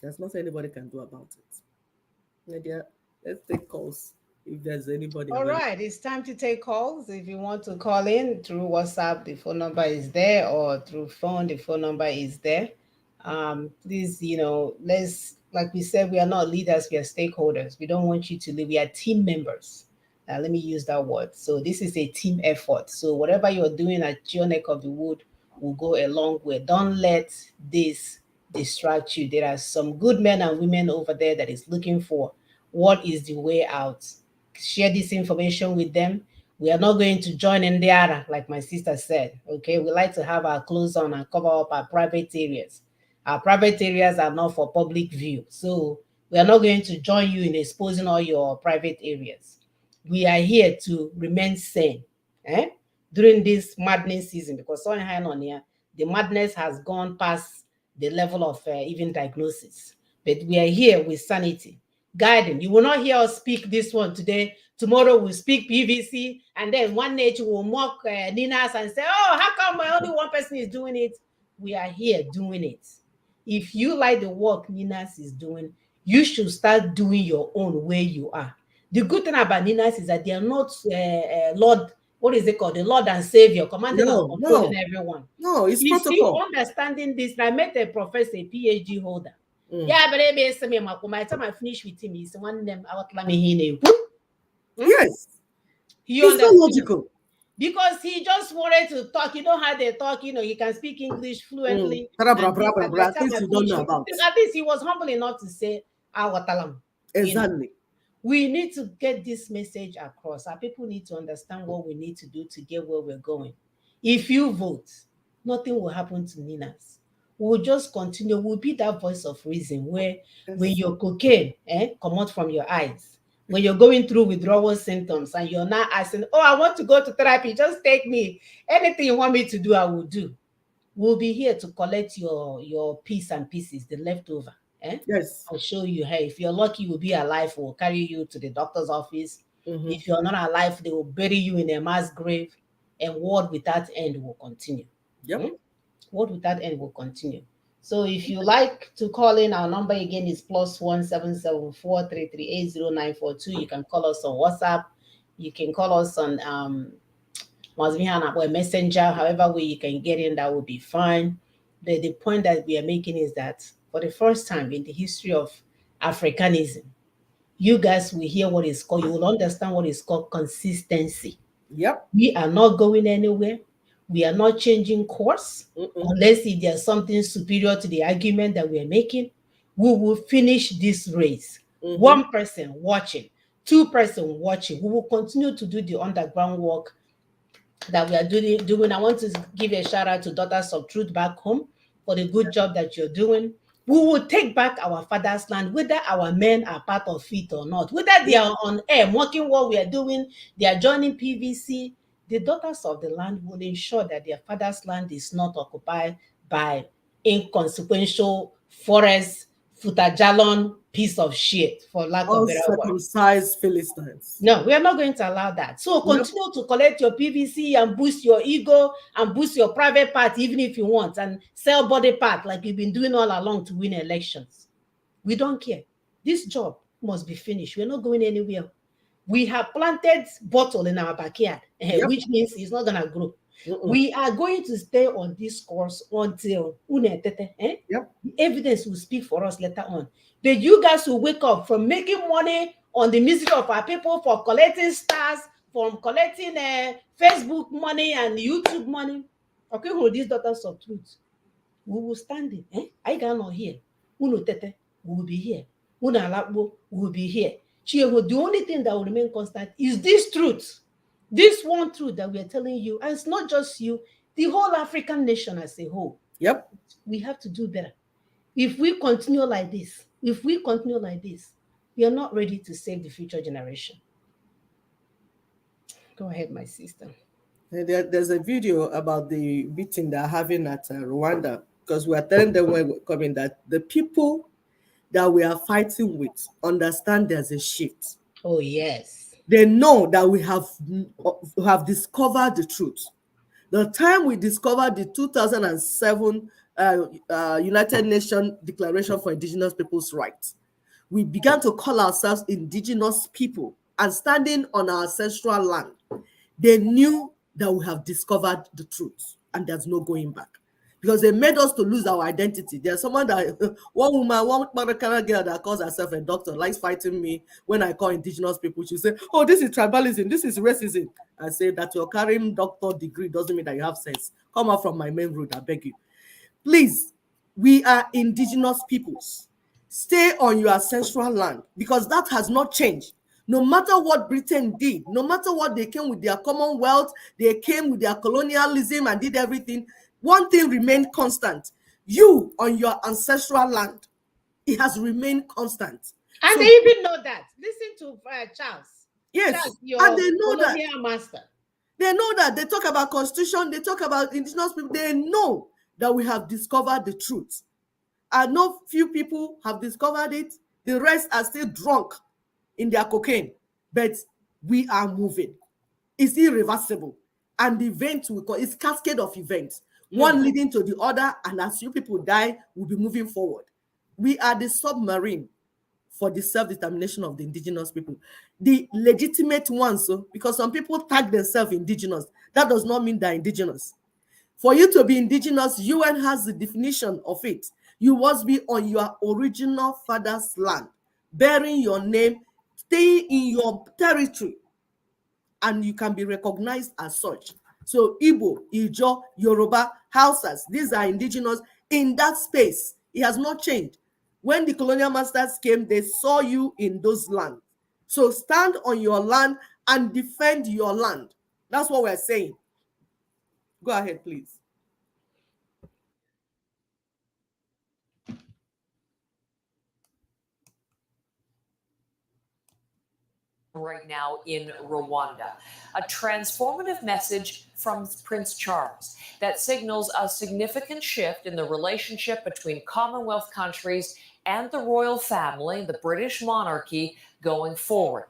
There's nothing anybody can do about it. Nadia, let's take calls if there's anybody. All right, it's time to take calls. If you want to call in through WhatsApp, the phone number is there, or through phone, the phone number is there. Please, let's, like we said, we are not leaders, we are stakeholders. We don't want you to leave. We are team members. Let me use that word. So this is a team effort. So whatever you're doing at your neck of the wood will go a long way. Don't let this distract you. There are some good men and women over there that is looking for what is the way out. Share this information with them. We are not going to join in the other, like my sister said. Okay, we like to have our clothes on and cover up our private areas. Our private areas are not for public view. So we are not going to join you in exposing all your private areas. We are here to remain sane during this madness season, because on here, the madness has gone past the level of even diagnosis. But we are here with sanity, guiding. You will not hear us speak this one today. Tomorrow we'll speak PVC, and then one nature will mock Ninas and say, oh, how come only one person is doing it? We are here doing it. If you like the work Ninas is doing, you should start doing your own where you are. The good thing about Ninas is that they are not Lord, what is it called? The Lord and Savior, commanding and controlling everyone. No, it's you protocol. See, understanding this, I met a professor, a PhD holder. Yeah, but by the time I finish with him, he's one of them out. Yes. It's not logical. Because he just wanted to talk. You know how they talk, he can speak English fluently. Things you don't know about. At least he was humble enough to say, exactly. We need to get this message across. Our people need to understand what we need to do to get where we're going. If you vote, nothing will happen to Ninas. We'll just continue. We'll be that voice of reason where when your cocaine come out from your eyes, when you're going through withdrawal symptoms and you're not asking, oh, I want to go to therapy, just take me. Anything you want me to do, I will do. We'll be here to collect your piece and pieces, the leftover. Yes. I'll show you. Hey, if you're lucky, you'll be alive. We'll carry you to the doctor's office. If you're not alive, they will bury you in a mass grave. and war without end will continue. Yep. War without end will continue. So if you like to call in, our number again is +17743380942. You can call us on WhatsApp. You can call us on Messenger. However way you can get in, that will be fine. The point that we are making is that for the first time in the history of Africanism, you guys will hear what is called, you will understand what is called consistency. Yep. We are not going anywhere. We are not changing course unless if there's something superior to the argument that we are making. We will finish this race. One person watching, two person watching. We will continue to do the underground work that we are doing. I want to give a shout out to Daughters of Truth back home for the good job that you're doing. We will take back our father's land, whether our men are part of it or not, whether they are on air working what we are doing, they are joining PVC. The daughters of the land will ensure that their father's land is not occupied by inconsequential forest, futajalon piece of shit, for lack of better word. Uncircumcised Philistines. No, we are not going to allow that. So continue to collect your PVC and boost your ego and boost your private part, even if you want, and sell body part like you've been doing all along to win elections. We don't care. This job must be finished. We're not going anywhere. We have planted bottle in our backyard, which means it's not going to grow. We are going to stay on this course until the evidence will speak for us later on. But you guys will wake up from making money on the misery of our people, for collecting stars, from collecting Facebook money and YouTube money. Okay, who these daughters of truth? We will stand in. I got here. We will be here. We will be here. The only thing that will remain constant is this truth. This one truth that we are telling you, and it's not just you, the whole African nation as a whole. Yep. We have to do better. If we continue like this, we are not ready to save the future generation. Go ahead, my sister. There's a video about the meeting they're having at Rwanda, because we are telling them when we're coming that the people that we are fighting with understand there's a shift. Oh, yes. They know that we have discovered the truth. The time we discovered the 2007 United Nations Declaration for Indigenous Peoples' Rights, we began to call ourselves indigenous people and standing on our ancestral land. They knew that we have discovered the truth and there's no going back, because they made us to lose our identity. There's someone that, one Marokcan girl that calls herself a doctor, likes fighting me when I call indigenous people. She say, oh, this is tribalism, this is racism. I say that you're carrying doctor degree doesn't mean that you have sense. Come out from my main road, I beg you. Please, we are indigenous peoples. Stay on your ancestral land, because that has not changed. No matter what Britain did, no matter what they came with their Commonwealth, they came with their colonialism and did everything, one thing remained constant. You on your ancestral land, it has remained constant. And so, they even know that. Listen to Charles. Yes, Charles, your and they know that. Master. They know that. They talk about constitution, they talk about indigenous people. They know that we have discovered the truth. And no few people have discovered it. The rest are still drunk in their cocaine. But we are moving. It's irreversible. And the event we call it's cascade of events. One leading to the other, and as you people die, we'll be moving forward. We are the submarine for the self-determination of the indigenous people. The legitimate ones, because some people tag themselves indigenous. That does not mean they're indigenous. For you to be indigenous, UN has the definition of it. You must be on your original father's land, bearing your name, staying in your territory, and you can be recognized as such. So Igbo, Ijo, Yoruba, Hausas, these are indigenous in that space. It has not changed. When the colonial masters came, they saw you in those lands. So stand on your land and defend your land. That's what we're saying. Go ahead, please. right now in Rwanda. A transformative message from Prince Charles that signals a significant shift in the relationship between Commonwealth countries and the royal family, the British monarchy, going forward.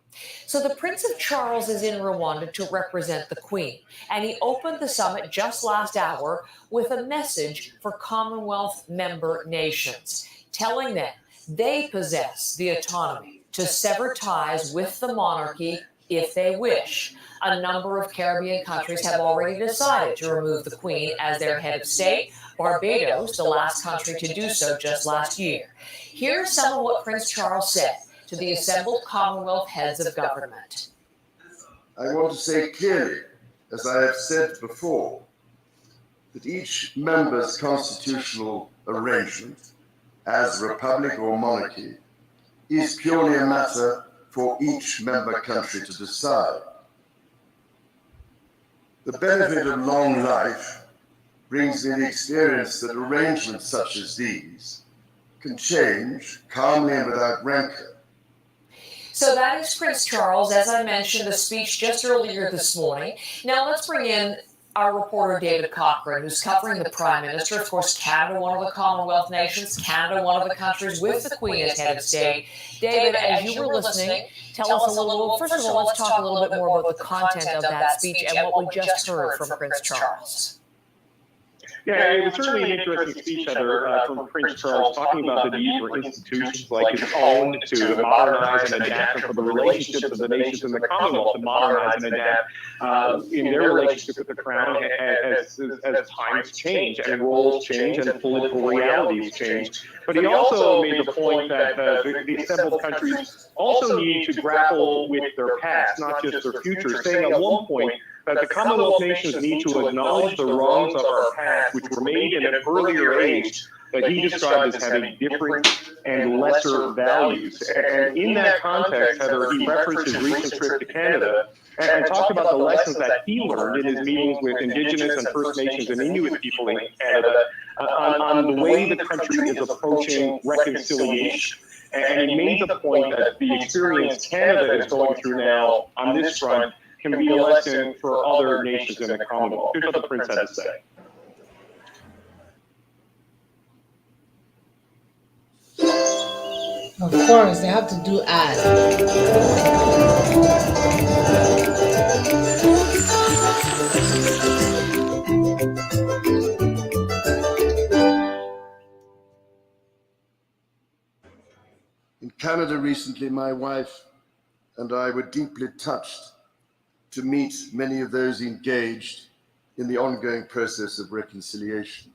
So the Prince of Charles is in Rwanda to represent the Queen, and he opened the summit just last hour with a message for Commonwealth member nations, telling them they possess the autonomy to sever ties with the monarchy if they wish. A number of Caribbean countries have already decided to remove the Queen as their head of state, Barbados, the last country to do so just last year. Here's some of what Prince Charles said to the assembled Commonwealth heads of government. I want to say clearly, as I have said before, that each member's constitutional arrangement, as republic or monarchy, is purely a matter for each member country to decide. The benefit of long life brings me the experience that arrangements such as these can change calmly and without rancor. So that is Prince Charles, as I mentioned, a speech just earlier this morning. Now let's bring in our reporter, David Cochran, who's covering the Prime Minister. Of course, Canada, one of the Commonwealth nations, Canada, one of the countries with the Queen as head of state. David, as you were listening, tell us a little, first of all, let's talk a little bit more about the content of that speech and what we just heard from Prince Charles. Yeah, it was certainly an interesting speech, Heather, from Prince Charles, talking about the need for institutions like his own to modernize and adapt, and for the relationships of the nations in the Commonwealth to modernize and adapt in their relationship with the Crown as times change and roles change and political realities change. But he also made the point that the assembled countries also need to grapple with their past, not just their future, saying at one point that the Commonwealth nations need to acknowledge the wrongs of our past, which were made in an earlier age, that he described as having different and lesser values. And in that context, Heather, he referenced his recent trip to Canada and talked about the lessons that he learned in his meetings with Indigenous and First Nations and Inuit people in Canada on the way the country is approaching reconciliation. And he made the point that the experience Canada is going through now on this front can be a lesson for other nations in the Commonwealth. Here's what the Prince had to say. Of course, they have to do ads. In Canada recently, my wife and I were deeply touched to meet many of those engaged in the ongoing process of reconciliation.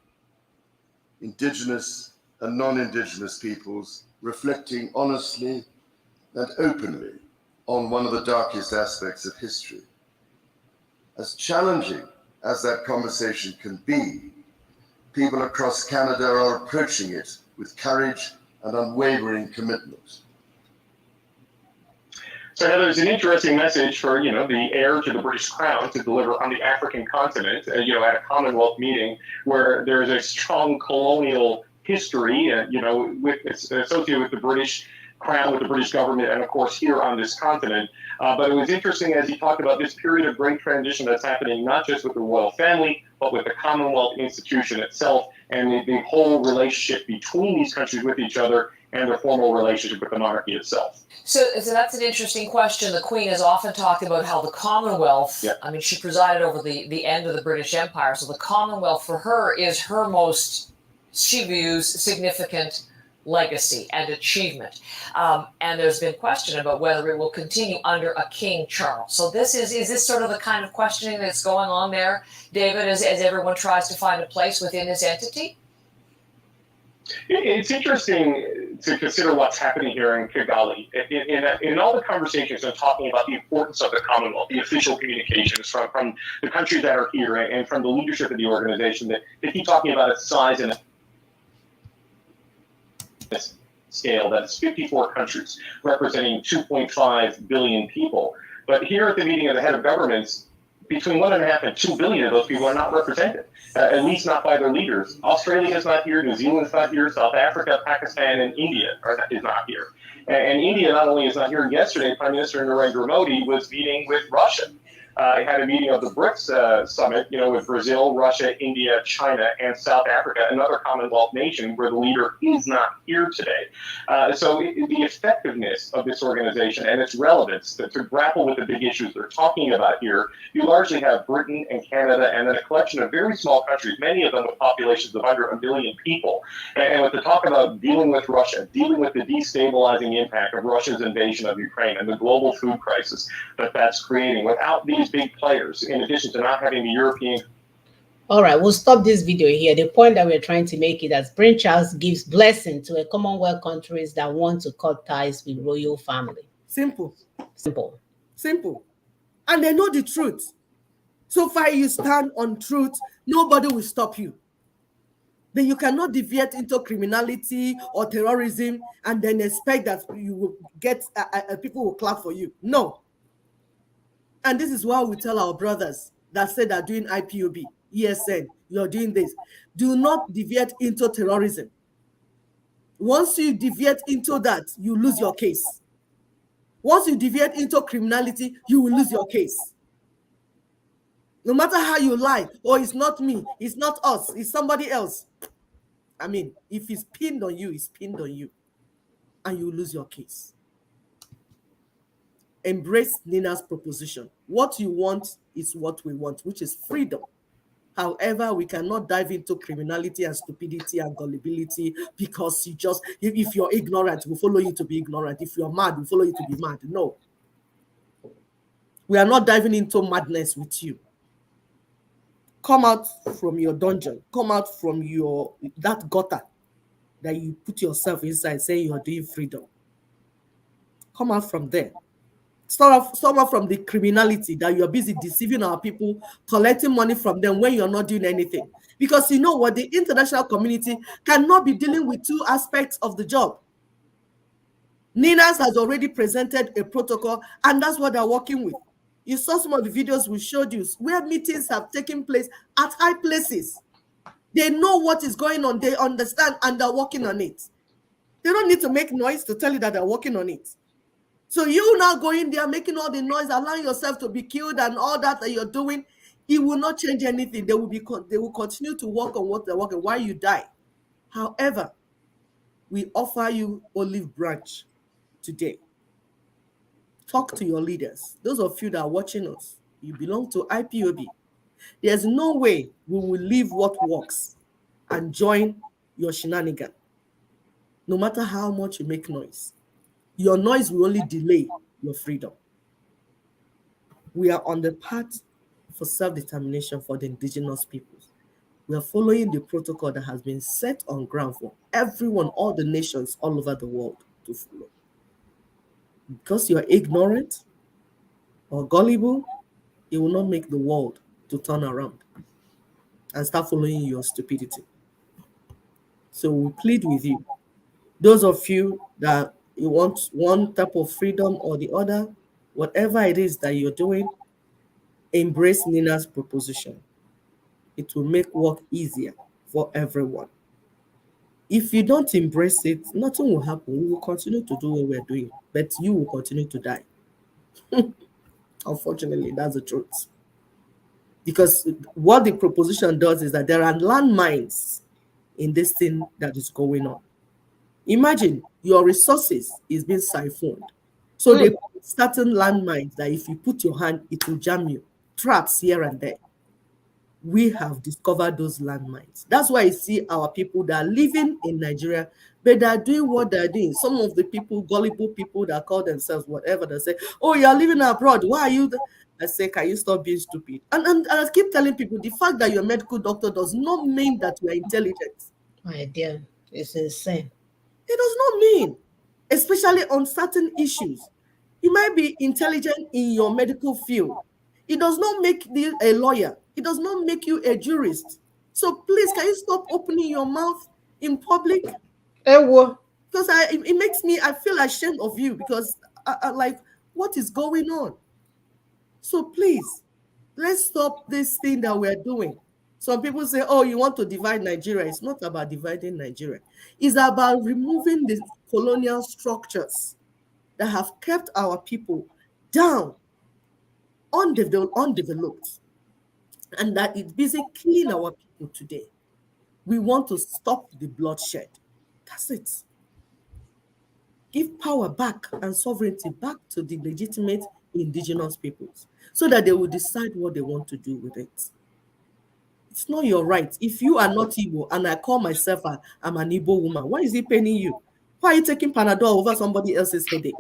Indigenous and non-Indigenous peoples reflecting honestly and openly on one of the darkest aspects of history. As challenging as that conversation can be, people across Canada are approaching it with courage and unwavering commitment. So there's an interesting message for, the heir to the British Crown to deliver on the African continent, at a Commonwealth meeting where there's a strong colonial history, associated with the British Crown, with the British government, and of course here on this continent. But it was interesting as he talked about this period of great transition that's happening not just with the royal family, but with the Commonwealth institution itself, and the whole relationship between these countries with each other and their formal relationship with the monarchy itself. So that's an interesting question. The Queen has often talked about how the Commonwealth, I mean, she presided over the end of the British Empire, so the Commonwealth for her is her most, she views, significant legacy and achievement. And there's been question about whether it will continue under a King Charles. So is this sort of the kind of questioning that's going on there, David, as everyone tries to find a place within this entity? It's interesting to consider what's happening here in Kigali. In all the conversations and talking about the importance of the Commonwealth, the official communications from the countries that are here and from the leadership of the organization, that they keep talking about its size and its scale. That's 54 countries representing 2.5 billion people. But here at the meeting of the head of governments, between 1.5 and 2 billion of those people are not represented, at least not by their leaders. Australia is not here, New Zealand is not here, South Africa, Pakistan, and India is not here. And India not only is not here. Yesterday, Prime Minister Narendra Modi was meeting with Russia. I had a meeting of the BRICS summit, with Brazil, Russia, India, China, and South Africa, another Commonwealth nation where the leader is not here today. So the effectiveness of this organization and its relevance to grapple with the big issues they're talking about here, you largely have Britain and Canada and then a collection of very small countries, many of them with populations of under 1 billion people. And with the talk about dealing with Russia, dealing with the destabilizing impact of Russia's invasion of Ukraine and the global food crisis that's creating, without these big players, in addition to not having the European. All right, we'll stop this video here. The point that we're trying to make is that Prince Charles gives blessing to a Commonwealth countries that want to cut ties with royal family. Simple. Simple. Simple. And they know the truth. So far you stand on truth, nobody will stop you. Then you cannot deviate into criminality or terrorism and then expect that you will get people will clap for you. No. And this is why we tell our brothers that say they're doing IPOB, ESN, you're doing this. Do not deviate into terrorism. Once you deviate into that, you lose your case. Once you deviate into criminality, you will lose your case. No matter how you lie, oh, it's not me, it's not us, it's somebody else. I mean, if it's pinned on you, it's pinned on you. And you lose your case. Embrace Nina's proposition. What you want is what we want, which is freedom. However, we cannot dive into criminality and stupidity and gullibility because if you're ignorant, we'll follow you to be ignorant. If you're mad, we'll follow you to be mad. No. We are not diving into madness with you. Come out from your dungeon. Come out from that gutter that you put yourself inside saying you're doing freedom. Come out from there. Start off from the criminality that you're busy deceiving our people, collecting money from them when you're not doing anything. Because you know what? The international community cannot be dealing with two aspects of the job. Ninas has already presented a protocol, and that's what they're working with. You saw some of the videos we showed you where meetings have taken place at high places. They know what is going on. They understand, and they're working on it. They don't need to make noise to tell you that they're working on it. So you now going there, making all the noise, allowing yourself to be killed and all that you're doing, it will not change anything. They will continue to work on what they're working while you die. However, we offer you olive branch today. Talk to your leaders. Those of you that are watching us, you belong to IPOB. There's no way we will leave what works and join your shenanigan, no matter how much you make noise. Your noise will only delay your freedom. We are on the path for self-determination for the indigenous peoples. We are following the protocol that has been set on ground for everyone, all the nations all over the world to follow. Because you are ignorant or gullible, it will not make the world to turn around and start following your stupidity. So we plead with you. Those of you that you want one type of freedom or the other, whatever it is that you're doing, embrace Nina's proposition. It will make work easier for everyone. If you don't embrace it, nothing will happen. We will continue to do what we're doing, but you will continue to die. Unfortunately, that's the truth. Because what the proposition does is that there are landmines in this thing that is going on. Imagine your resources is being siphoned. So they put certain landmines that if you put your hand, it will jam you. Traps here and there. We have discovered those landmines. That's why you see our people that are living in Nigeria, but they are doing what they're doing. Some of the people, gullible people that call themselves whatever, they say, oh, you're living abroad. Why are you? I say, can you stop being stupid? And I keep telling people, the fact that you're a medical doctor does not mean that you are intelligent. My dear, it's insane. It does not mean, especially on certain issues. You might be intelligent in your medical field. It does not make you a lawyer. It does not make you a jurist. So please, can you stop opening your mouth in public? Because it makes me, I feel ashamed of you because I like, what is going on? So please, Let's stop this thing that we're doing. Some people say, oh, you want to divide Nigeria. It's not about dividing Nigeria. It's about removing the colonial structures that have kept our people down, undeveloped, and that is busy killing our people today. We want to stop the bloodshed. That's it. Give power back and sovereignty back to the legitimate indigenous peoples so that they will decide what they want to do with it. It's not your right. If you are not Igbo and I call myself I'm an Igbo woman, why is it paining you? Why are you taking Panadol over somebody else's headache?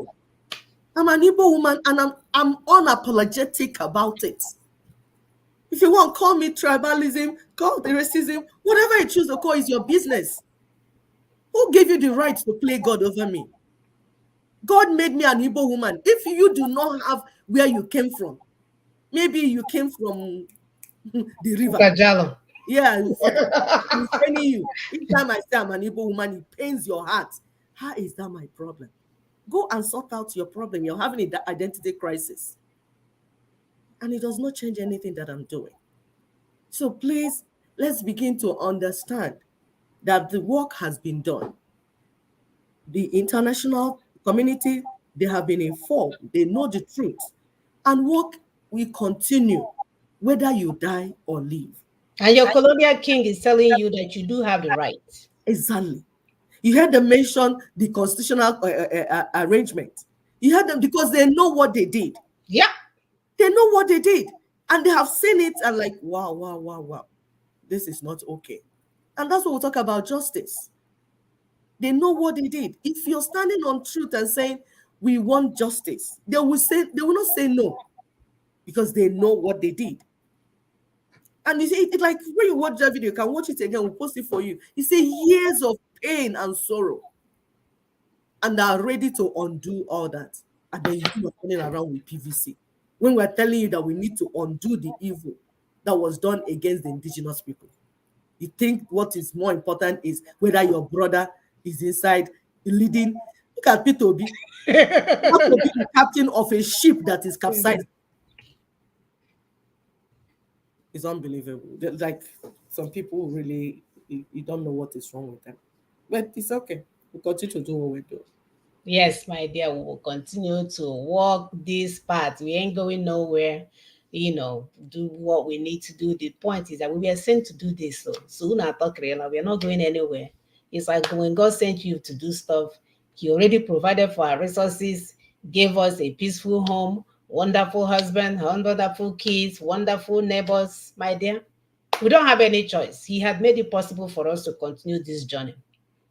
I'm an Igbo woman and I'm unapologetic about it. If you want, call me tribalism, call the racism, whatever you choose to call is your business. Who gave you the right to play God over me? God made me an Igbo woman. If you do not have where you came from, maybe you came from the river. Gajalo. Yeah, he's paining you. Each time I say I'm an Igbo woman, it pains your heart. How is that my problem? Go and sort out your problem. You're having an identity crisis. And it does not change anything that I'm doing. So please, let's begin to understand that the work has been done. The international community, they have been informed. They know the truth. And work will continue, whether you die or live. And your colonial king is telling you that you do have the right. Exactly. You heard them mention the constitutional arrangement. You heard them because they know what they did. Yeah. They know what they did. And they have seen it and like, wow, wow, wow, wow. This is not okay. And that's what we talk about justice. They know what they did. If you're standing on truth and saying, we want justice, they will not say no because they know what they did. And you see, it's like when you watch that video, you can watch it again, we'll post it for you. You see years of pain and sorrow, and are ready to undo all that. And then you are running around with PVC. When we're telling you that we need to undo the evil that was done against the indigenous people. You think what is more important is whether your brother is inside leading. Look at Peter Obi. What to be the captain of a ship that is capsized. It's unbelievable. Like some people really, you don't know what is wrong with them. But it's okay. We continue to do what we do. Yes, my dear, we will continue to walk this path. We ain't going nowhere. Do what we need to do. The point is that we were sent to do this. So we are not going anywhere. It's like when God sent you to do stuff, He already provided for our resources, gave us a peaceful home, wonderful husband, wonderful kids, wonderful neighbors, my dear. We don't have any choice. He had made it possible for us to continue this journey.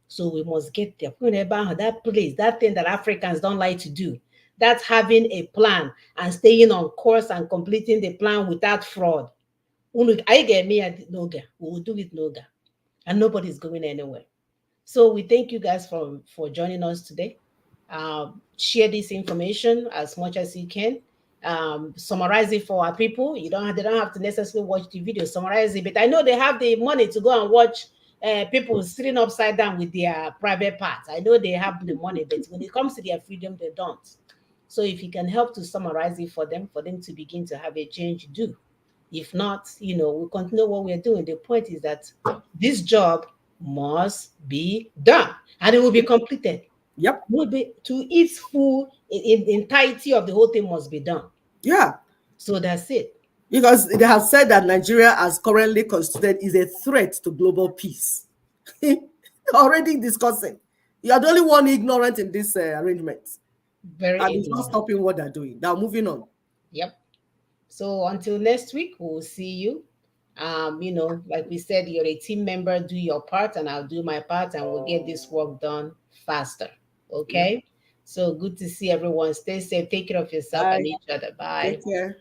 So we must get there. That place, that thing that Africans don't like to do, that's having a plan and staying on course and completing the plan without fraud. I get me at Noga. We will do it Noga. And nobody's going anywhere. So we thank you guys for joining us today. Share this information as much as you can. Summarize it for our people. They don't have to necessarily watch the video. Summarize it, but I know they have the money to go and watch people sitting upside down with their private parts. I know they have the money, but when it comes to their freedom, they don't. So if you can help to summarize it for them to begin to have a change, do. If not, we'll continue what we're doing. The point is that this job must be done and it will be completed. Yep. Will be to its full entirety of the whole thing must be done. Yeah. So that's it. Because they have said that Nigeria, as currently constituted, is a threat to global peace. Already discussing. You are the only one ignorant in this arrangement. Very and it's not stopping what they're doing. They're moving on. Yep. So until next week, we'll see you. Like we said, you're a team member, do your part and I'll do my part and we'll get this work done faster. Okay. Yeah. So good to see everyone. Stay safe. Take care of yourself and each other. Bye. Take care.